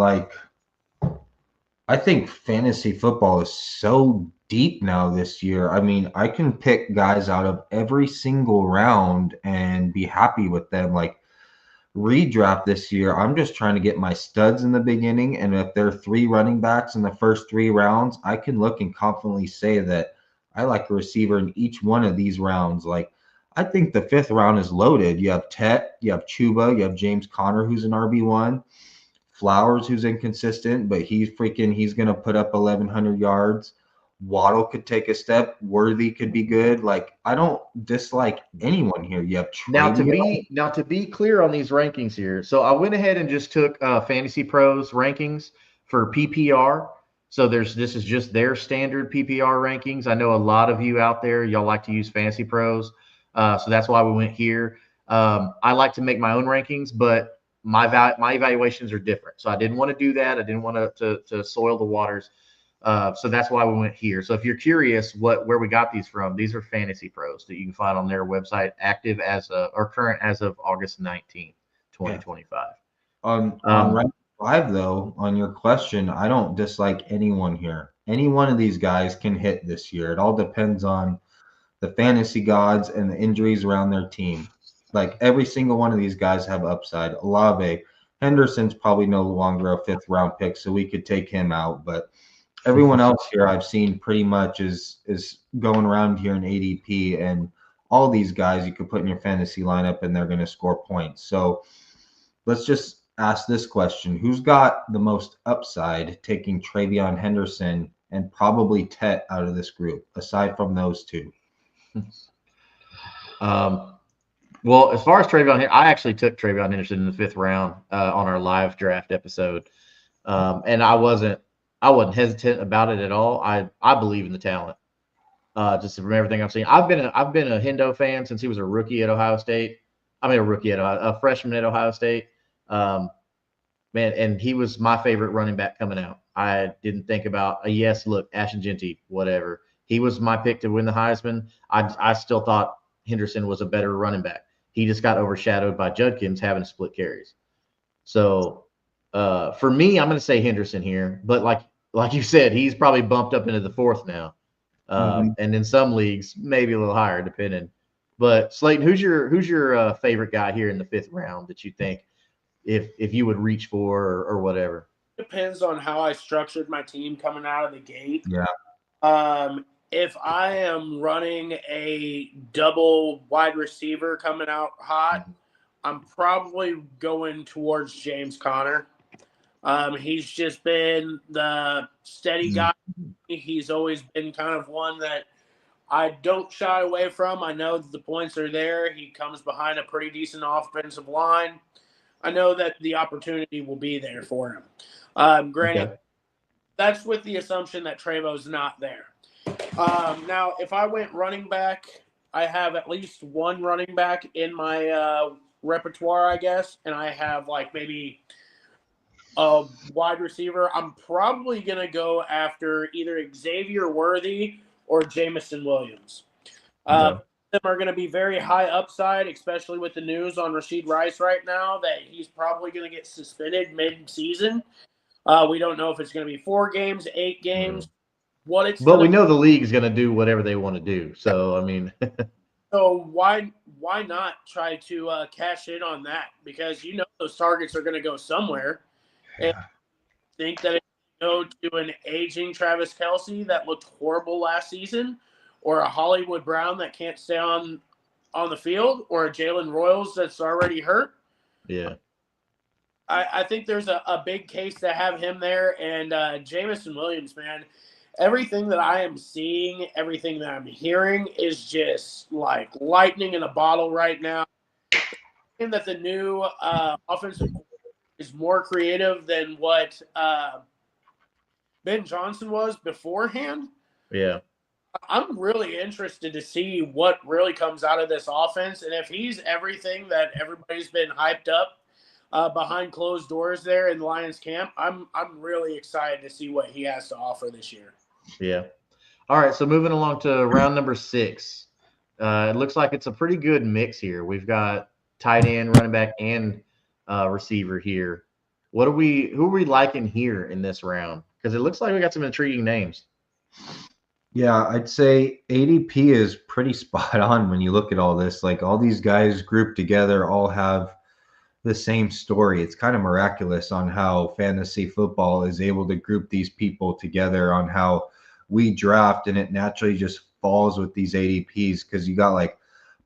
I think fantasy football is so deep now this year. I mean, I can pick guys out of every single round and be happy with them. Like redraft this year, I'm just trying to get my studs in the beginning. And if there are 3 running backs in the first 3 rounds, I can look and confidently say that I like a receiver in each one of these rounds. Like, I think the 5th round is loaded. You have Tet, you have Chuba, you have James Conner, who's an RB1. Flowers, who's inconsistent, but he's going to put up 1,100 yards. Waddle could take a step. Worthy could be good. Like, I don't dislike anyone here. You have Now to Travion. be clear on these rankings here, so I went ahead and just took Fantasy Pros rankings for PPR. So this is just their standard PPR rankings. I know a lot of you out there, y'all like to use Fantasy Pros, so that's why we went here. I like to make my own rankings, but my evaluations are different. So I didn't want to do that. I didn't want to soil the waters. So that's why we went here. So if you're curious where we got these from, these are Fantasy Pros that you can find on their website, active or current as of August 19th, 2025. On round 5, though, on your question, I don't dislike anyone here. Any one of these guys can hit this year. It all depends on the fantasy gods and the injuries around their team. Like every single one of these guys have upside. Olave, Henderson's probably no longer a 5th round pick, so we could take him out. But everyone else here I've seen pretty much is going around here in ADP, and all these guys you could put in your fantasy lineup and they're going to score points. So let's just ask this question: who's got the most upside taking Travion Henderson and probably Tet out of this group, aside from those 2? Well, as far as Travion here, I actually took Travion Henderson in the 5th round on our live draft episode, and I wasn't hesitant about it at all. I believe in the talent. Just from everything I've seen, I've been a Hendo fan since he was a rookie at Ohio State. I mean, a freshman at Ohio State. Man, and he was my favorite running back coming out. I didn't think about yes, look, Ashton Genty, whatever. He was my pick to win the Heisman. I still thought Henderson was a better running back. He just got overshadowed by Judkins having split carries. So for me, I'm going to say Henderson here. But like you said, he's probably bumped up into the 4th now. And in some leagues, maybe a little higher, depending. But Slayton, who's your favorite guy here in the 5th round that you think if you would reach for or whatever? Depends on how I structured my team coming out of the gate. Yeah. If I am running a double wide receiver coming out hot, I'm probably going towards James Conner. He's just been the steady guy. He's always been kind of one that I don't shy away from. I know that the points are there. He comes behind a pretty decent offensive line. I know that the opportunity will be there for him. Granted, that's with the assumption that Trevo's not there. Now, if I went running back, I have at least one running back in my repertoire, I guess, and I have like maybe a wide receiver. I'm probably going to go after either Xavier Worthy or Jamison Williams. Them are going to be very high upside, especially with the news on Rashid Rice right now that he's probably going to get suspended mid-season. We don't know if it's going to be 4 games, 8 games, but we know the league is going to do whatever they want to do. So I mean, so why not try to cash in on that? Because those targets are going to go somewhere. And I think that it go to an aging Travis Kelce that looked horrible last season, or a Hollywood Brown that can't stay on the field, or a Jalen Royals that's already hurt. Yeah. I think there's a big case to have him there. And Jamison Williams, man, everything that I am seeing, everything that I'm hearing is just like lightning in a bottle right now. And that the new offensive is more creative than what Ben Johnson was beforehand. Yeah. I'm really interested to see what really comes out of this offense. And if he's everything that everybody's been hyped up behind closed doors there in the Lions camp. I'm really excited to see what he has to offer this year. Yeah. All right. So moving along to round number 6. It looks like it's a pretty good mix here. We've got tight end, running back, and receiver here. Who are we liking here in this round? Because it looks like we got some intriguing names. Yeah, I'd say ADP is pretty spot on when you look at all this. Like all these guys grouped together all have the same story. It's kind of miraculous on how fantasy football is able to group these people together on how we draft, and it naturally just falls with these ADPs because you got like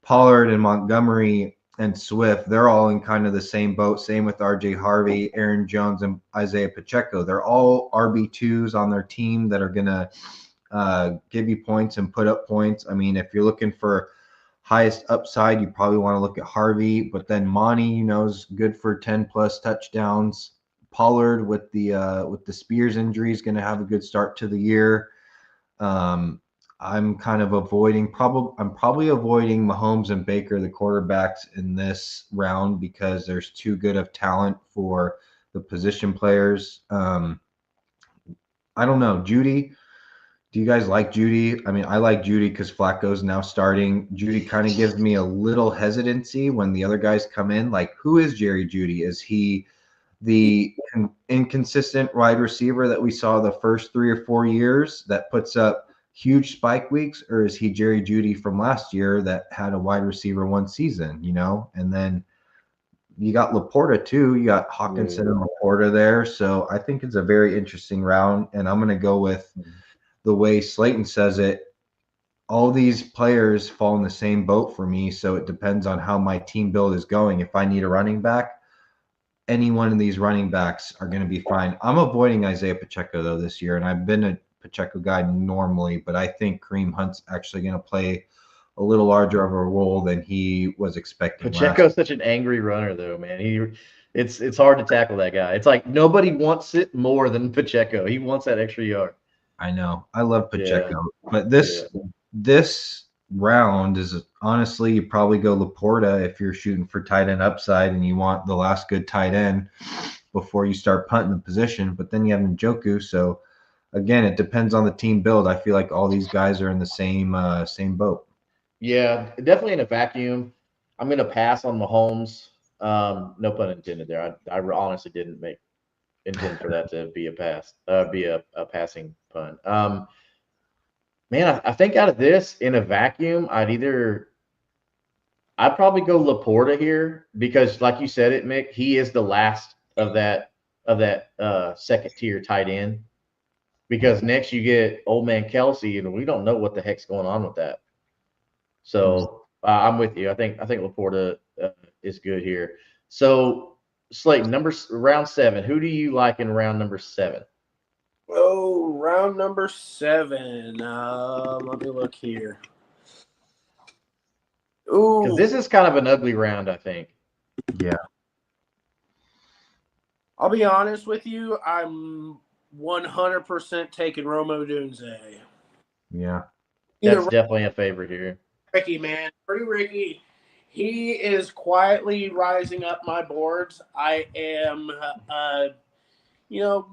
Pollard and Montgomery and Swift. They're all in kind of the same boat. Same with RJ Harvey, Aaron Jones, and Isaiah Pacheco. They're all RB2s on their team that are going to give you points and put up points. I mean, if you're looking for highest upside, you probably want to look at Harvey, but then Monty, is good for 10 plus touchdowns. Pollard with the Spears injury is going to have a good start to the year. I'm kind of I'm probably avoiding Mahomes and Baker, the quarterbacks in this round, because there's too good of talent for the position players. I don't know. Judy, do you guys like Judy? I mean, I like Judy because Flacco's now starting. Judy kind of gives me a little hesitancy when the other guys come in. Like, who is Jerry Judy? Is he the inconsistent wide receiver that we saw the first 3 or 4 years that puts up huge spike weeks? Or is he Jerry Judy from last year that had a wide receiver one season, And then you got Laporta too. You got Hawkinson and Laporta there. So I think it's a very interesting round. And I'm going to go with the way Slayton says it. All these players fall in the same boat for me. So it depends on how my team build is going. If I need a running back, any one of these running backs are going to be fine. I'm avoiding Isaiah Pacheco though this year, and I've been a Pacheco guy normally, but I think Kareem Hunt's actually going to play a little larger of a role than he was expecting. Pacheco's such an angry runner though, man. It's hard to tackle that guy. It's like nobody wants it more than Pacheco. He wants that extra yard. I know. I love Pacheco, but this round is honestly, you probably go Laporta if you're shooting for tight end upside and you want the last good tight end before you start punting the position. But then you have Njoku. So again, it depends on the team build. I feel like all these guys are in the same boat. Yeah, definitely in a vacuum. I'm going to pass on Mahomes. No pun intended there. I honestly didn't intend for that to be a pass, be a passing pun. Man, I think out of this in a vacuum, I'd probably go Laporta here because, like you said it, Mick, he is the last of that second tier tight end. Because next you get old man Kelsey, and we don't know what the heck's going on with that. So I'm with you. I think Laporta is good here. So Slayton, round 7. Who do you like in round number 7? Oh, round number 7. Let me look here. Ooh, because this is kind of an ugly round, I think. Yeah. I'll be honest with you. I'm 100% taking Romo Dunze. Yeah. That's definitely a favorite here. Ricky, man. Pretty Ricky. He is quietly rising up my boards. I am,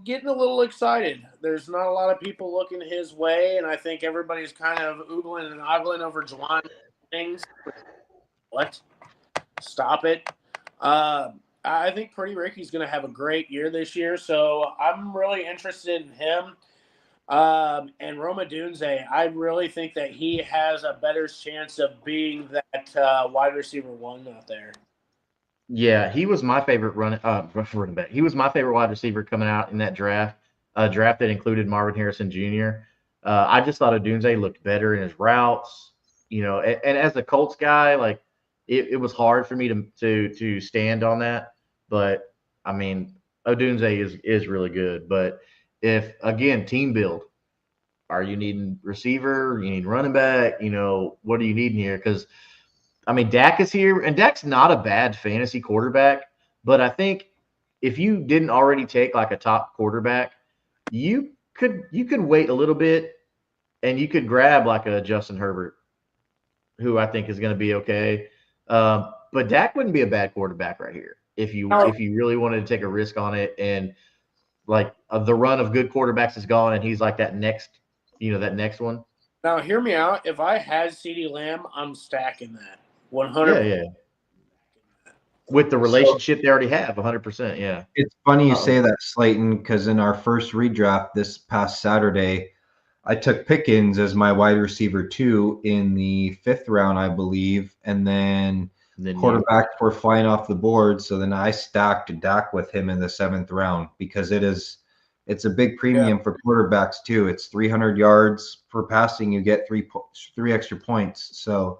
getting a little excited. There's not a lot of people looking his way, and I think everybody's kind of oogling and ogling over Juwan things. What? Stop it. I think Pretty Ricky's going to have a great year this year, so I'm really interested in him. And Roma Dunze, I really think that he has a better chance of being that wide receiver 1 out there. Yeah, he was my favorite running back. He was my favorite wide receiver coming out in that draft. Draft that included Marvin Harrison Jr. I just thought Odunze looked better in his routes. And as a Colts guy, like it was hard for me to stand on that. But I mean, Odunze is really good. But if again team build, are you needing receiver? You need running back? What are you needing here? Because I mean, Dak is here, and Dak's not a bad fantasy quarterback. But I think if you didn't already take like a top quarterback, you could wait a little bit, and you could grab like a Justin Herbert, who I think is going to be okay. But Dak wouldn't be a bad quarterback right here. if you Oh. really wanted to take a risk on it, and like the run of good quarterbacks is gone, and he's like that next one. Now, hear me out. If I had CeeDee Lamb, I'm stacking that 100%. Yeah. With the relationship they already have, 100%. Yeah. It's funny you say that, Slayton, because in our first redraft this past Saturday, I took Pickens as my wide receiver 2 in the 5th round, I believe, and then quarterbacks were flying off the board. So then I stacked Dak with him in the 7th round because it's a big premium for quarterbacks too. It's 300 yards for passing, you get three extra points. So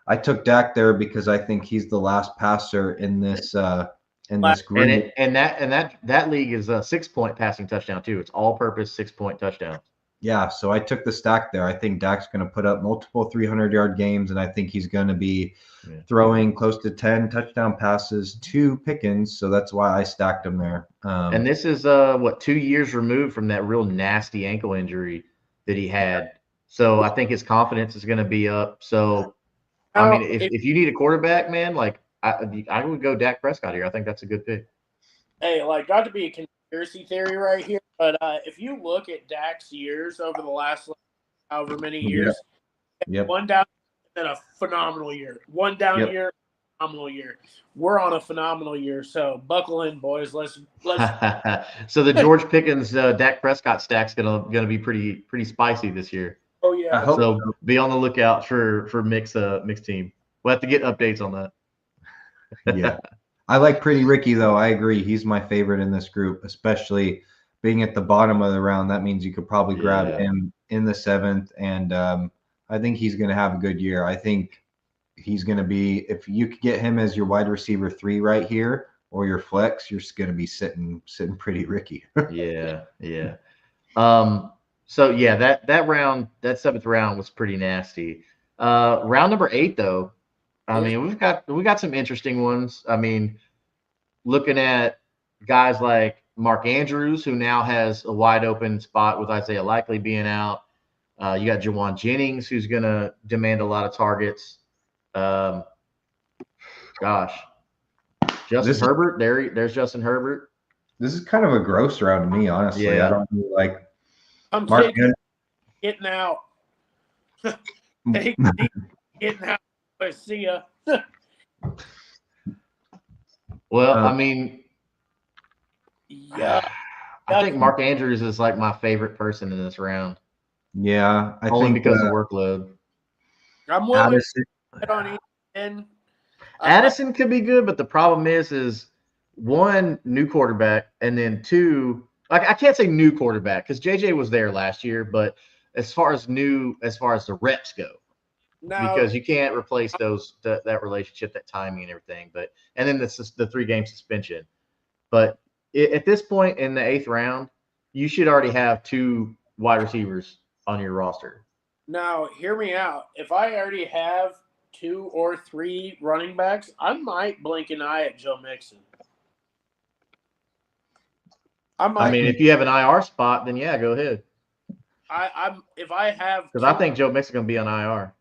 I took Dak there because I think he's the last passer in this group. And that league is a 6-point passing touchdown too. It's all-purpose 6-point touchdowns. Yeah, so I took the stack there. I think Dak's going to put up multiple 300-yard games, and I think he's going to be throwing close to 10 touchdown passes to Pickens, so that's why I stacked him there. And this is 2 years removed from that real nasty ankle injury that he had. So I think his confidence is going to be up. So I mean, if you need a quarterback, man, like I would go Dak Prescott here. I think that's a good pick. Hey, like, not to be a conspiracy theory right here, but if you look at Dak's years over the last however many years, one down and then a phenomenal year, one down year, phenomenal year. We're on a phenomenal year, so buckle in, boys. Let's. So the George Pickens Dak Prescott stack's gonna be pretty spicy this year. Oh yeah. So be on the lookout for mixed team. We'll have to get updates on that. Yeah. I like Pretty Ricky, though. I agree. He's my favorite in this group, especially being at the bottom of the round. That means you could probably grab him in the 7th, and I think he's going to have a good year. I think he's going to be – if you could get him as your wide receiver 3 right here or your flex, you're just going to be sitting Pretty Ricky. Yeah. So, yeah, that round, that 7th round was pretty nasty. Round number 8, though, I mean, we got some interesting ones. I mean, looking at guys like Mark Andrews, who now has a wide open spot with Isaiah Likely being out. You got Jawan Jennings, who's going to demand a lot of targets. Justin Herbert. There's Justin Herbert. This is kind of a gross round to me, honestly. Yeah. I don't really like. I'm getting out. Getting out. See ya. Well, I mean, yeah, I think Mark Andrews is like my favorite person in this round. Yeah, I only think because of workload. I'm willing to on Ethan. Addison could be good, but the problem is one, new quarterback, and then two, like I can't say new quarterback because JJ was there last year, but as far as the reps go. Because you can't replace that relationship, that timing, and everything. And then the 3-game suspension. But at this point in the 8th round, you should already have 2 wide receivers on your roster. Now, hear me out. If I already have 2 or 3 running backs, I might blink an eye at Joe Mixon. I mean, if you have an IR spot, then yeah, go ahead. If I have, because I think Joe Mixon's gonna be on IR.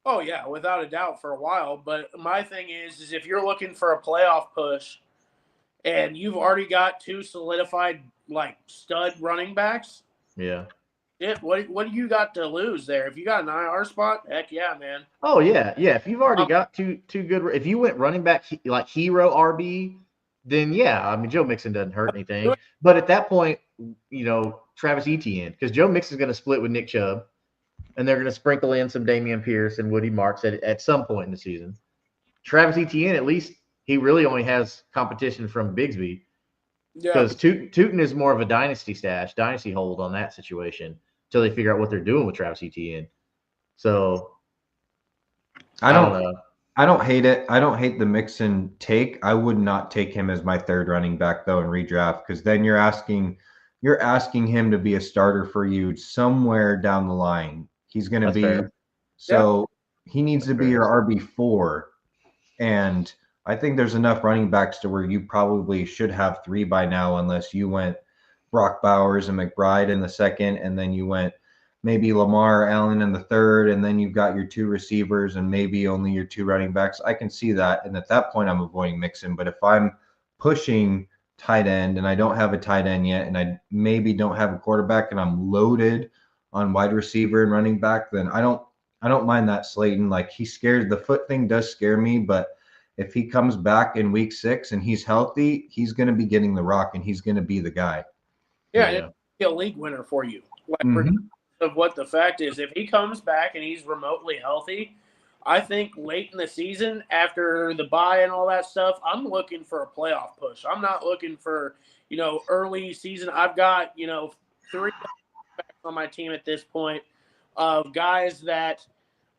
Oh, yeah, without a doubt for a while. But my thing is if you're looking for a playoff push and you've already got 2 solidified, like, stud running backs, what do you got to lose there? If you got an IR spot, heck yeah, man. Oh, yeah. Yeah, if you've already got two good – if you went running back, like hero RB, then, yeah, I mean, Joe Mixon doesn't hurt anything. But at that point, Travis Etienne, because Joe Mixon's going to split with Nick Chubb. And they're going to sprinkle in some Dameon Pierce and Woody Marks at some point in the season. Travis Etienne, at least he really only has competition from Bigsby. Because Tootin is more of a dynasty hold on that situation until they figure out what they're doing with Travis Etienne. So I don't know. I don't hate it. I don't hate the Mixon take. I would not take him as my 3rd running back though in redraft because then you're asking him to be a starter for you somewhere down the line. He's going to be fair. So he needs to be your RB4. And I think there's enough running backs to where you probably should have 3 by now, unless you went Brock Bowers and McBride in the 2nd, and then you went maybe Lamar Allen in the 3rd, and then you've got your 2 receivers and maybe only your 2 running backs. I can see that. And at that point, I'm avoiding Mixon. But if I'm pushing tight end and I don't have a tight end yet, and I maybe don't have a quarterback and I'm loaded on wide receiver and running back, then I don't mind that Slayton. Like, he scares, the foot thing does scare me, but if he comes back in week 6 and he's healthy, he's going to be getting the rock and he's going to be the guy. Yeah, and it'll be a league winner for you. Like, regardless of what the fact is, if he comes back and he's remotely healthy, I think late in the season, after the bye and all that stuff, I'm looking for a playoff push. I'm not looking for, early season. I've got, 3 backs on my team at this point of guys that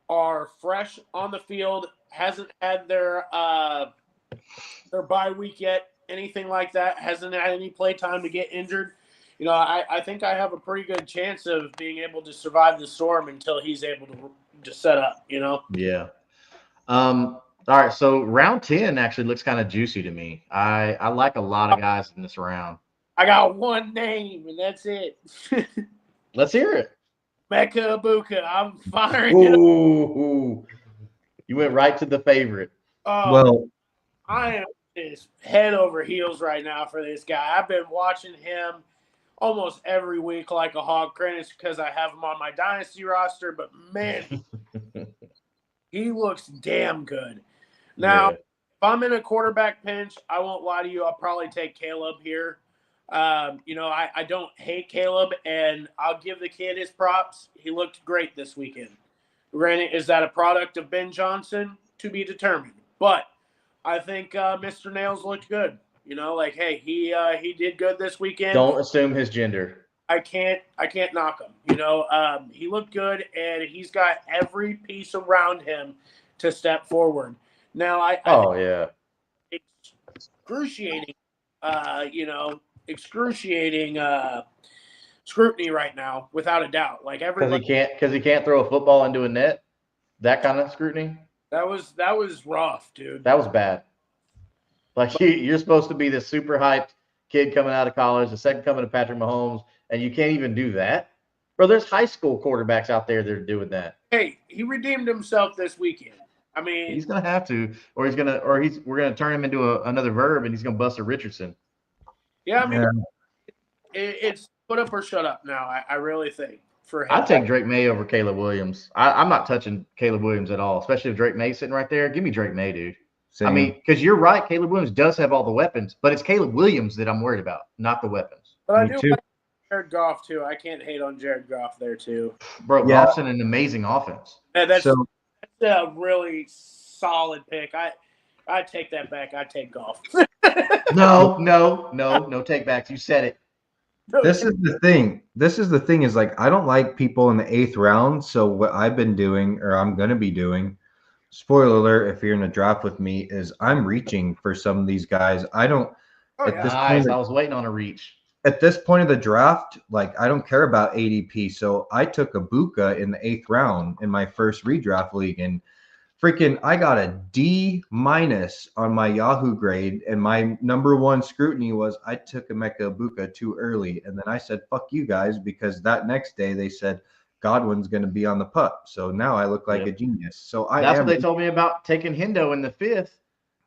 are fresh on the field, hasn't had their bye week yet, anything like that, hasn't had any play time to get injured. I think I have a pretty good chance of being able to survive the storm until he's able to set up, Yeah. All right. So round 10 actually looks kind of juicy to me. I like a lot of guys in this round. I got one name, and that's it. Let's hear it. Mecca Ibuka. I'm firing it. Ooh. You went right to the favorite. Well, I am just head over heels right now for this guy. I've been watching him almost every week like a hog. Granted, because I have him on my dynasty roster, but man, he looks damn good. Now, if I'm in a quarterback pinch, I won't lie to you, I'll probably take Caleb here. I don't hate Caleb, and I'll give the kid his props. He looked great this weekend. Granted, is that a product of Ben Johnson? To be determined. But I think Mr. Nails looked good. Hey, he did good this weekend. Don't assume his gender. I can't knock him. He looked good, and he's got every piece around him to step forward. Now, I think excruciating, scrutiny right now, without a doubt. Like, everybody, because he can't throw a football into a net. That kind of scrutiny. That was rough, dude. That was bad. Like, you're supposed to be this super hyped kid coming out of college, the second coming of Patrick Mahomes, and you can't even do that. Bro, there's high school quarterbacks out there that are doing that. Hey, he redeemed himself this weekend. I mean, he's gonna have to, or we're gonna turn him into another verb, and he's gonna bust a Richardson. Yeah, I mean, it's put up or shut up now. I really think for him. I'd take Drake May over Caleb Williams. I'm not touching Caleb Williams at all, especially if Drake May's sitting right there. Give me Drake May, dude. Same. I mean, because you're right, Caleb Williams does have all the weapons, but it's Caleb Williams that I'm worried about, not the weapons. But I do like Jared Goff too. I can't hate on Jared Goff there too. Bro, Goff's in an amazing offense. Yeah, that's a really solid pick. I take that back. I take Goff. No take backs. You said it. This is the thing is, like, I don't like people in the 8th round. So what I've been doing, or I'm going to be doing, spoiler alert, if you're in a draft with me, is I'm reaching for some of these guys. I don't. I was waiting on a reach. At this point of the draft, like, I don't care about ADP. So I took Ibuka in the 8th round in my first redraft league, and freaking, I got a D- on my Yahoo grade, and my number 1 scrutiny was I took Emeka Ibuka too early, and then I said, "Fuck you guys," because that next day they said Godwin's going to be on the pup. So now I look like a genius. So that's what they told me about taking Hendo in the 5th,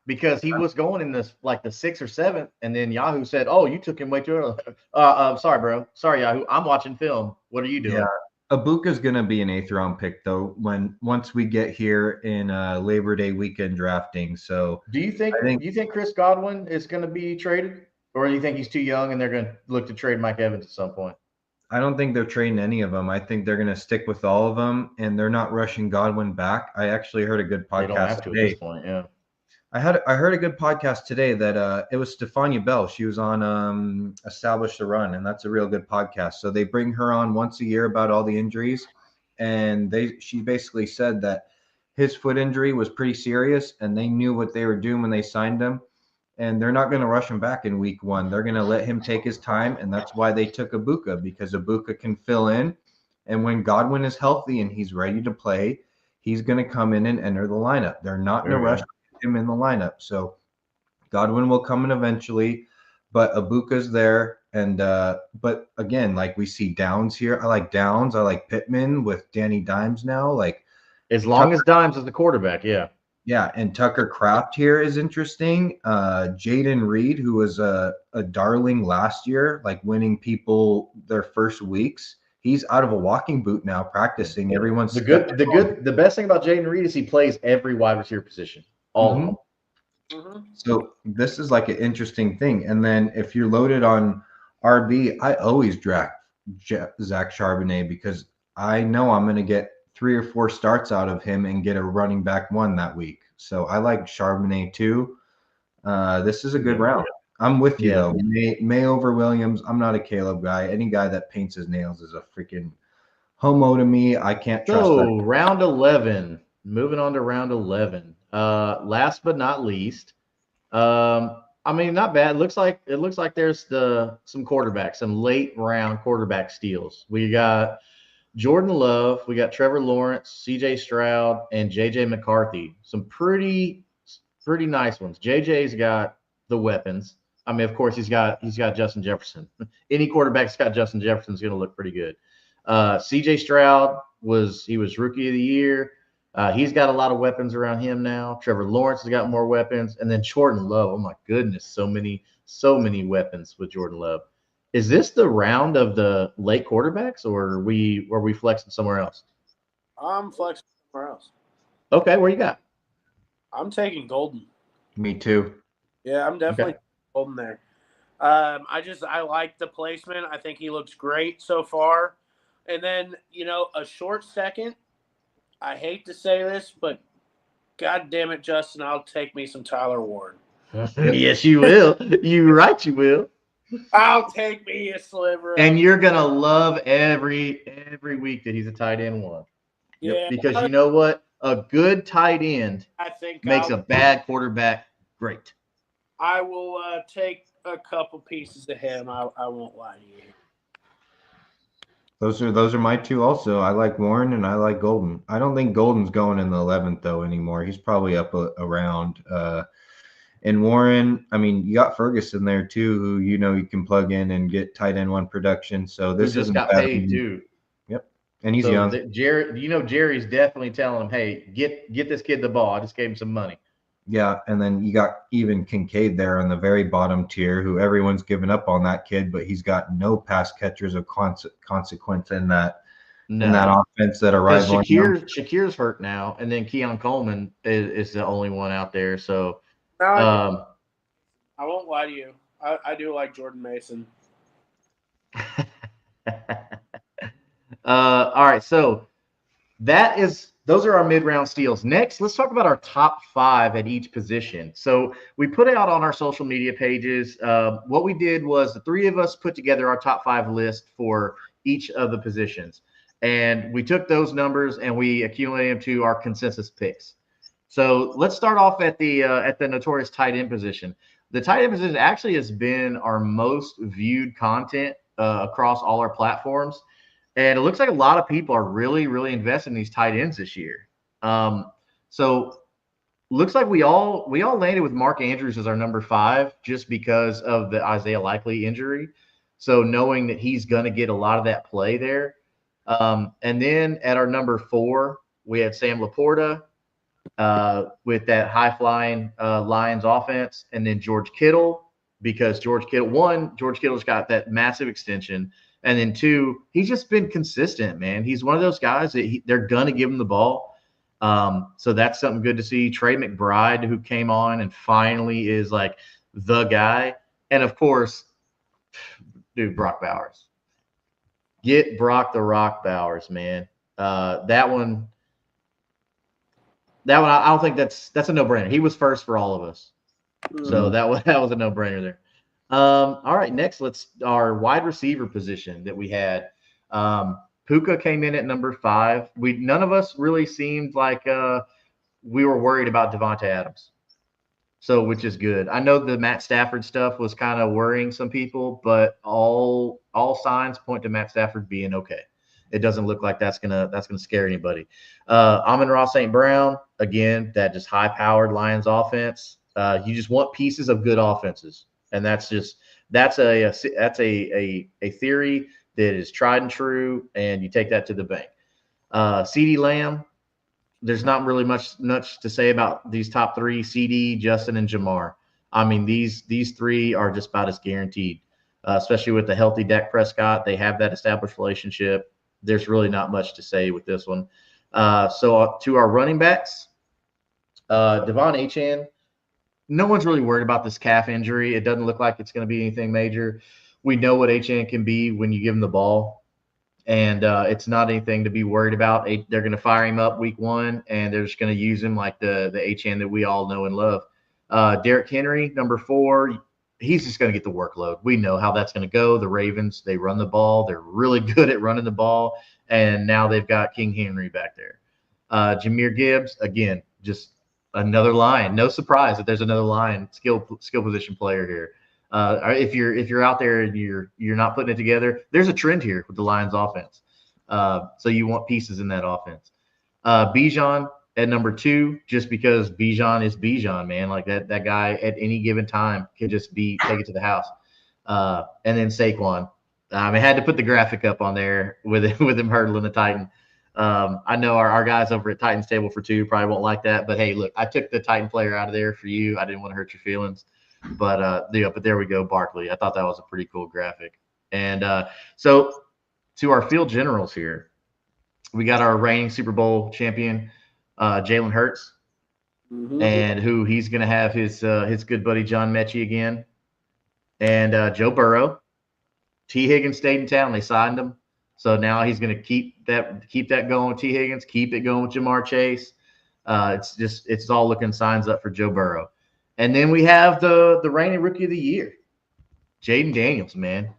because he was going in this like the 6th or 7th, and then Yahoo said, "Oh, you took him way too early." Sorry, bro. Sorry, Yahoo. I'm watching film. What are you doing? Yeah. Ibuka's going to be an 8th round pick, though, once we get here in Labor Day weekend drafting. So do you think Chris Godwin is going to be traded, or do you think he's too young and they're going to look to trade Mike Evans at some point? I don't think they're trading any of them. I think they're going to stick with all of them, and they're not rushing Godwin back. I actually heard a good podcast they don't have to today. At this point, yeah. I heard a good podcast today that it was Stefania Bell. She was on Establish the Run, and that's a real good podcast. So they bring her on once a year about all the injuries, and she basically said that his foot injury was pretty serious, and they knew what they were doing when they signed him, and they're not going to rush him back in week 1. They're going to let him take his time, and that's why they took Ibuka, because Ibuka can fill in, and when Godwin is healthy and he's ready to play, he's going to come in and enter the lineup. They're not in a rush him in the lineup. So Godwin will come in eventually, but Ibuka's there. And but again, like, we see Downs here. I like Downs. I like Pittman with Danny Dimes now. Like, As long as Dimes is the quarterback, yeah. Yeah, and Tucker Kraft here is interesting. Jaden Reed, who was a darling last year, like winning people their first weeks, he's out of a walking boot now, practicing. Everyone's The best thing about Jaden Reed is he plays every wide receiver position, all of them. Mm-hmm. So this is like an interesting thing. And then if you're loaded on RB, I always draft Zach Charbonnet because I know I'm going to get 3 or 4 starts out of him and get a running back one that week. So I like Charbonnet too. This is a good round. I'm with you though. May over Williams. I'm not a Caleb guy. Any guy that paints his nails is a freaking homo to me. I can't trust that. So round 11, moving on to round 11. Last but not least, I mean, not bad. It looks like there's some quarterbacks, some late round quarterback steals. We got Jordan Love, we got Trevor Lawrence, C.J. Stroud, and J.J. McCarthy. Some pretty nice ones. J.J.'s got the weapons. I mean, of course, he's got Justin Jefferson. Any quarterback's got Justin Jefferson's going to look pretty good. C.J. Stroud was rookie of the year. He's got a lot of weapons around him now. Trevor Lawrence has got more weapons, and then Jordan Love. Oh my goodness, so many weapons with Jordan Love. Is this the round of the late quarterbacks, or are we flexing somewhere else? I'm flexing somewhere else. Okay, where you got? I'm taking Golden. Me too. Yeah, I'm definitely Golden there. I like the placement. I think he looks great so far. And then, a short second, I hate to say this, but God damn it, Justin, I'll take me some Tyler Warren. Yes, you will. You're right, you will. I'll take me a sliver. And you're gonna love every week that he's a tight end one. Yeah, because you know what? A good tight end makes a bad quarterback great. I will take a couple pieces of him. I won't lie to you. Those are my two also. I like Warren and I like Golden. I don't think Golden's going in the 11th though anymore. He's probably up around. And Warren, I mean, you got Ferguson there too, who you can plug in and get tight end one production. So this just isn't got bad. paid too. Yep, and he's young. Jerry's definitely telling him, "Hey, get this kid the ball. I just gave him some money." Yeah, and then you got even Kincaid there on the very bottom tier, who everyone's given up on that kid, but he's got no pass catchers of consequence in that offense that are rivaling. Shakir's hurt now, and then Keon Coleman is the only one out there. So, I won't lie to you. I do like Jordan Mason. All right, so those are our mid-round steals. Next, let's talk about our top 5 at each position. So we put out on our social media pages. What we did was the 3 of us put together our top 5 list for each of the positions, and we took those numbers and we accumulated them to our consensus picks. So let's start off at the notorious tight end position. The tight end position actually has been our most viewed content across all our platforms. And it looks like a lot of people are really, really investing in these tight ends this year. So looks like we all landed with Mark Andrews as our number 5 just because of the Isaiah Likely injury. So knowing that he's going to get a lot of that play there. And then at our number 4, we had Sam Laporta with that high-flying Lions offense. And then George Kittle, because George Kittle's got that massive extension. And then 2, he's just been consistent, man. He's one of those guys that they're going to give him the ball. So that's something good to see. Trey McBride, who came on and finally is like the guy. And, of course, dude, Brock Bowers. Get Brock the Rock Bowers, man. That one, I don't think that's a no-brainer. He was first for all of us. So that was a no-brainer there. All right, next, our wide receiver position that we had. Puka came in at number 5. None of us really seemed like we were worried about Devontae Adams. So, which is good. I know the Matt Stafford stuff was kind of worrying some people, but all signs point to Matt Stafford being okay. It doesn't look like that's gonna scare anybody. Amon-Ra St. Brown, again, that just high-powered Lions offense. You just want pieces of good offenses. And that's a theory that is tried and true, and you take that to the bank. CeeDee Lamb, there's not really much to say about these top three: CD, Justin, and Jamar. I mean, these three are just about as guaranteed, especially with the healthy Dak Prescott. They have that established relationship. There's really not much to say with this one. So to our running backs, Devon Achane. No one's really worried about this calf injury. It doesn't look like it's going to be anything major. We know what Achane can be when you give him the ball, and it's not anything to be worried about. They're going to fire him up week one, and they're just going to use him like the Achane that we all know and love. Derrick Henry, number 4, he's just going to get the workload. We know how that's going to go. The Ravens, they run the ball. They're really good at running the ball, and now they've got King Henry back there. Jahmyr Gibbs, again, just another line. No surprise that there's another line skill position player here. If you're out there and you're not putting it together, there's a trend here with the Lions offense. So you want pieces in that offense. Bijan at number 2, just because Bijan is Bijan, man. Like that guy at any given time can just take it to the house. And then Saquon. I had to put the graphic up on there with him hurdling the Titan. I know our guys over at Titans Table for Two probably won't like that, but hey, look, I took the Titan player out of there for you. I didn't want to hurt your feelings. But there we go, Barkley. I thought that was a pretty cool graphic. And so to our field generals here, we got our reigning Super Bowl champion, Jalen Hurts, and who he's going to have his good buddy John Mechie again, and Joe Burrow. T. Higgins stayed in town. They signed him, so now he's going to keep that going with T. Higgins, keep it going with Jamar Chase. It's all looking signs up for Joe Burrow. And then we have the reigning rookie of the year, Jaden Daniels, man.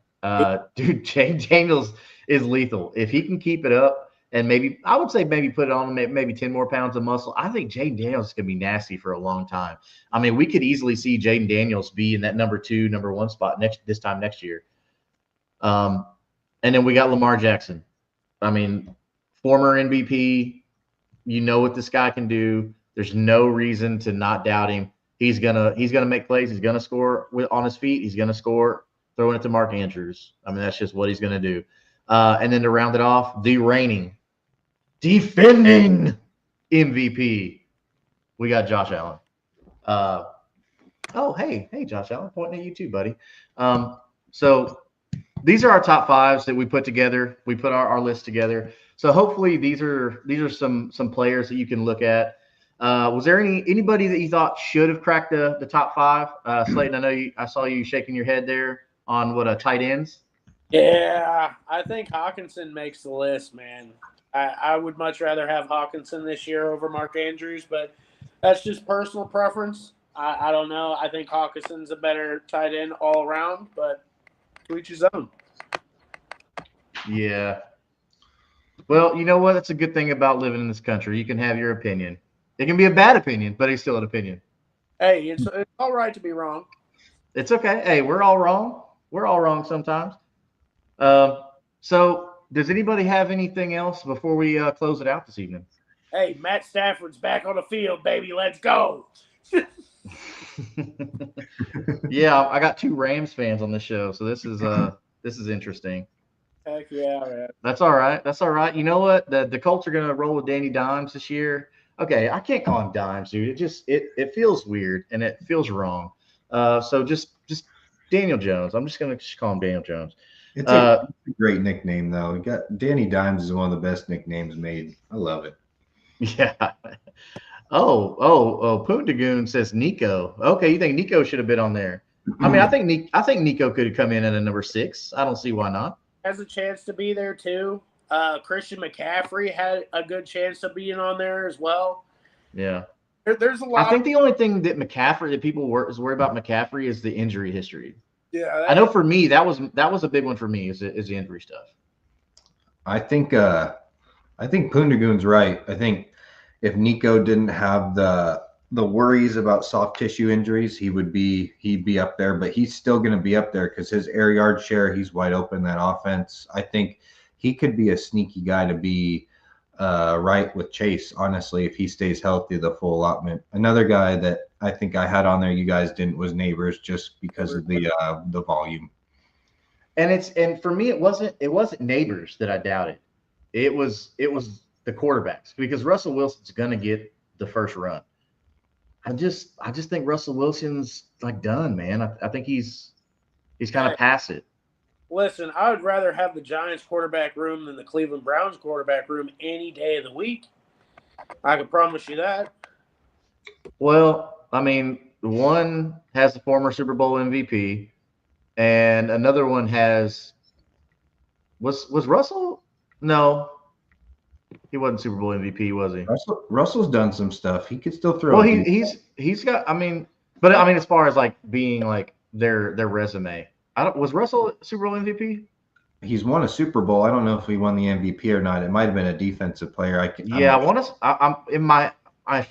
Dude, Jaden Daniels is lethal. If he can keep it up and maybe put it on maybe 10 more pounds of muscle, I think Jaden Daniels is going to be nasty for a long time. I mean, we could easily see Jaden Daniels be in that number 2, number 1 spot this time next year. And then we got Lamar Jackson. I mean, former MVP. You know what this guy can do. There's no reason to not doubt him. He's gonna make plays. He's gonna score on his feet. He's gonna score throwing it to Mark Andrews. I mean, that's just what he's gonna do. And then to round it off, the reigning, defending MVP, we got Josh Allen. Hey, Josh Allen, pointing at you too, buddy. So these are our top 5s that we put together. We put our list together. So hopefully these are some players that you can look at. Was there anybody that you thought should have cracked the top 5? Slayton, I saw you shaking your head there on tight ends. Yeah, I think Hawkinson makes the list, man. I would much rather have Hawkinson this year over Mark Andrews, but that's just personal preference. I don't know. I think Hawkinson's a better tight end all around, but to each his own. Yeah. Well, you know what? That's a good thing about living in this country. You can have your opinion. It can be a bad opinion, but it's still an opinion. Hey, it's all right to be wrong. It's okay. Hey, we're all wrong. We're all wrong sometimes. So does anybody have anything else before we close it out this evening? Hey, Matt Stafford's back on the field, baby. Let's go. Yeah, I got 2 Rams fans on the show, so this is interesting. Heck yeah, man. That's all right. That's all right. You know what? The Colts are gonna roll with Danny Dimes this year. Okay, I can't call him Dimes, dude. It feels weird and it feels wrong. So just Daniel Jones. I'm just gonna call him Daniel Jones. It's a great nickname, though. You got Danny Dimes is one of the best nicknames made. I love it. Yeah. Oh, Pundagoon says Nico. Okay, you think Nico should have been on there? I mean, I think Nico could have come in at a number 6. I don't see why not. Has a chance to be there too. Christian McCaffrey had a good chance of being on there as well. Yeah. There's a lot. I think the only thing that people worry about McCaffrey is the injury history. Yeah. I know for me that was a big one for me is the injury stuff. I think Pundagoon's right. I think if Nico didn't have the worries about soft tissue injuries, he'd be up there, but he's still going to be up there because his air yard share, he's wide open that offense. I think he could be a sneaky guy to be right with Chase, honestly, if he stays healthy the full allotment. Another guy that I think I had on there you guys didn't was Neighbors, just because of the volume. And for me it wasn't Neighbors that I doubted. It was the the quarterbacks because Russell Wilson's going to get the first run. I just think Russell Wilson's like done, man. I think he's kind of past it. Listen, I would rather have the Giants quarterback room than the Cleveland Browns quarterback room any day of the week. I can promise you that. Well, I mean, one has the former Super Bowl MVP, and another one has was Russell? No, he wasn't Super Bowl MVP, was he? Russell's done some stuff. He could still throw. Well, he's got. I mean, but I mean, as far as like being like their resume, was Russell Super Bowl MVP? He's won a Super Bowl. I don't know if he won the MVP or not. It might have been a defensive player. Yeah, I want to. I'm in my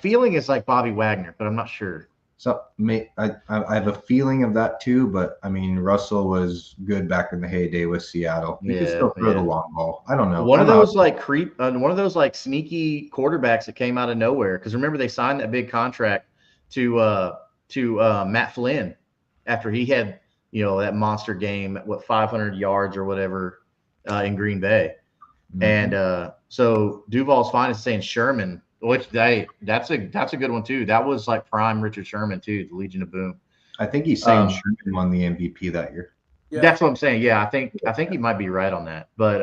feeling is like Bobby Wagner, but I'm not sure. So I have a feeling of that too, but I mean Russell was good back in the heyday with Seattle. He could still throw the long ball. I don't know. One of those like one of those like sneaky quarterbacks that came out of nowhere. Because remember they signed that big contract to Matt Flynn after he had that monster game, 500 yards or whatever in Green Bay, and so Duval's finest saying Sherman. Which that's a good one too. That was like prime Richard Sherman too, the Legion of Boom. I think he's saying Sherman won the MVP that year. Yeah. That's what I'm saying. Yeah, I think he might be right on that. But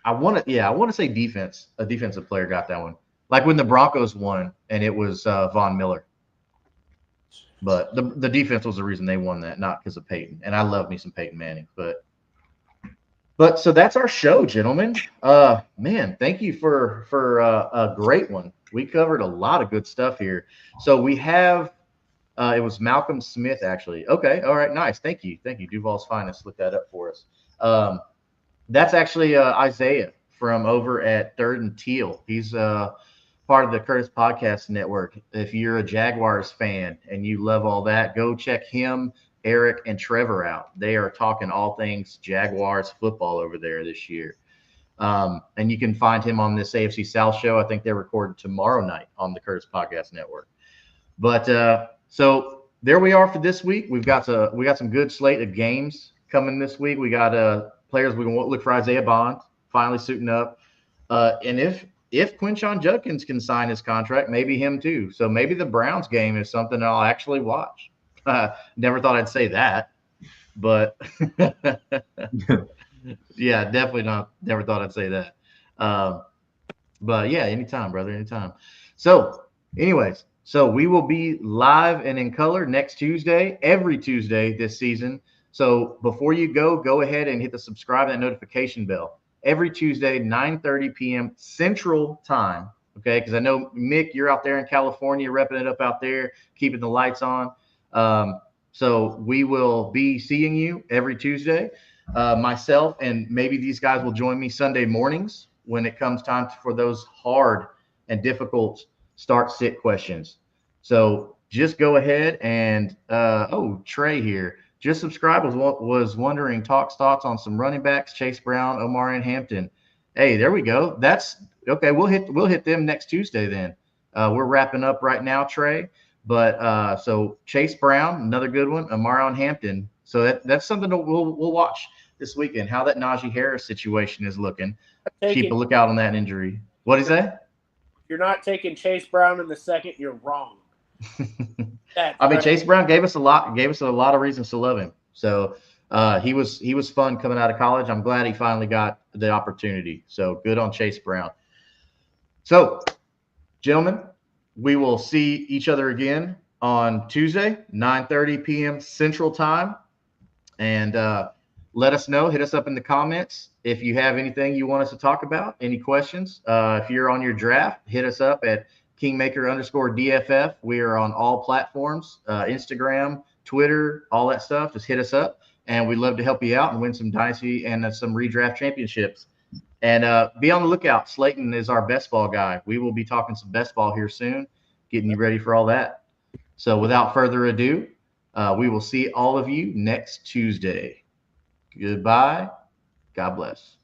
I want to say defense. A defensive player got that one. Like when the Broncos won, and it was Von Miller. But the defense was the reason they won that, not because of Peyton. And I love me some Peyton Manning, But so that's our show, gentlemen. Man, thank you for a great one. We covered a lot of good stuff here. So we have it was Malcolm Smith actually. Okay, all right, nice. Thank you, Duval's finest. Look that up for us. That's actually Isaiah from over at Third and Teal. He's part of the Curtis Podcast Network. If you're a Jaguars fan and you love all that, go check him, Eric, and Trevor out. They are talking all things Jaguars football over there this year. And you can find him on this AFC South show. I think they're recorded tomorrow night on the Curtis Podcast Network. But so there we are for this week. We got some good slate of games coming this week. We got players we can look for. Isaiah Bond finally suiting up. And if Quinshon Judkins can sign his contract, maybe him too. So maybe the Browns game is something I'll actually watch. Never thought I'd say that, but yeah, definitely not. Never thought I'd say that. But yeah, anytime, brother, anytime. So anyways, so we will be live and in color next Tuesday, every Tuesday this season. So before you go ahead and hit the subscribe and notification bell. Every Tuesday, 9:30 p.m. Central Time. Okay, because I know Mick, you're out there in California, repping it up out there, keeping the lights on. So we will be seeing you every Tuesday. Myself and maybe these guys will join me Sunday mornings when it comes time for those hard and difficult start-sit questions. So just go ahead and Trey here. Just subscribe. Was wondering Talk's thoughts on some running backs, Chase Brown, Omar, and Hampton. Hey, there we go. That's okay. We'll hit them next Tuesday then. We're wrapping up right now, Trey. But so Chase Brown, another good one. Omar and Hampton. So that's something that we'll watch this weekend. How that Najee Harris situation is looking. Keep a lookout on that injury. What is that? If you're not taking Chase Brown in the second, you're wrong. I mean, Chase Brown gave us a lot of reasons to love him. So he was fun coming out of college. I'm glad he finally got the opportunity. So good on Chase Brown. So, gentlemen, we will see each other again on Tuesday, 9:30 p.m. Central Time. And let us know. Hit us up in the comments if you have anything you want us to talk about, any questions. If you're on your draft, hit us up at Kingmaker_DFF. We are on all platforms, Instagram, Twitter, all that stuff. Just hit us up, and we'd love to help you out and win some Dynasty and some redraft championships. And be on the lookout. Slayton is our best ball guy. We will be talking some best ball here soon, getting you ready for all that. So without further ado, we will see all of you next Tuesday. Goodbye. God bless.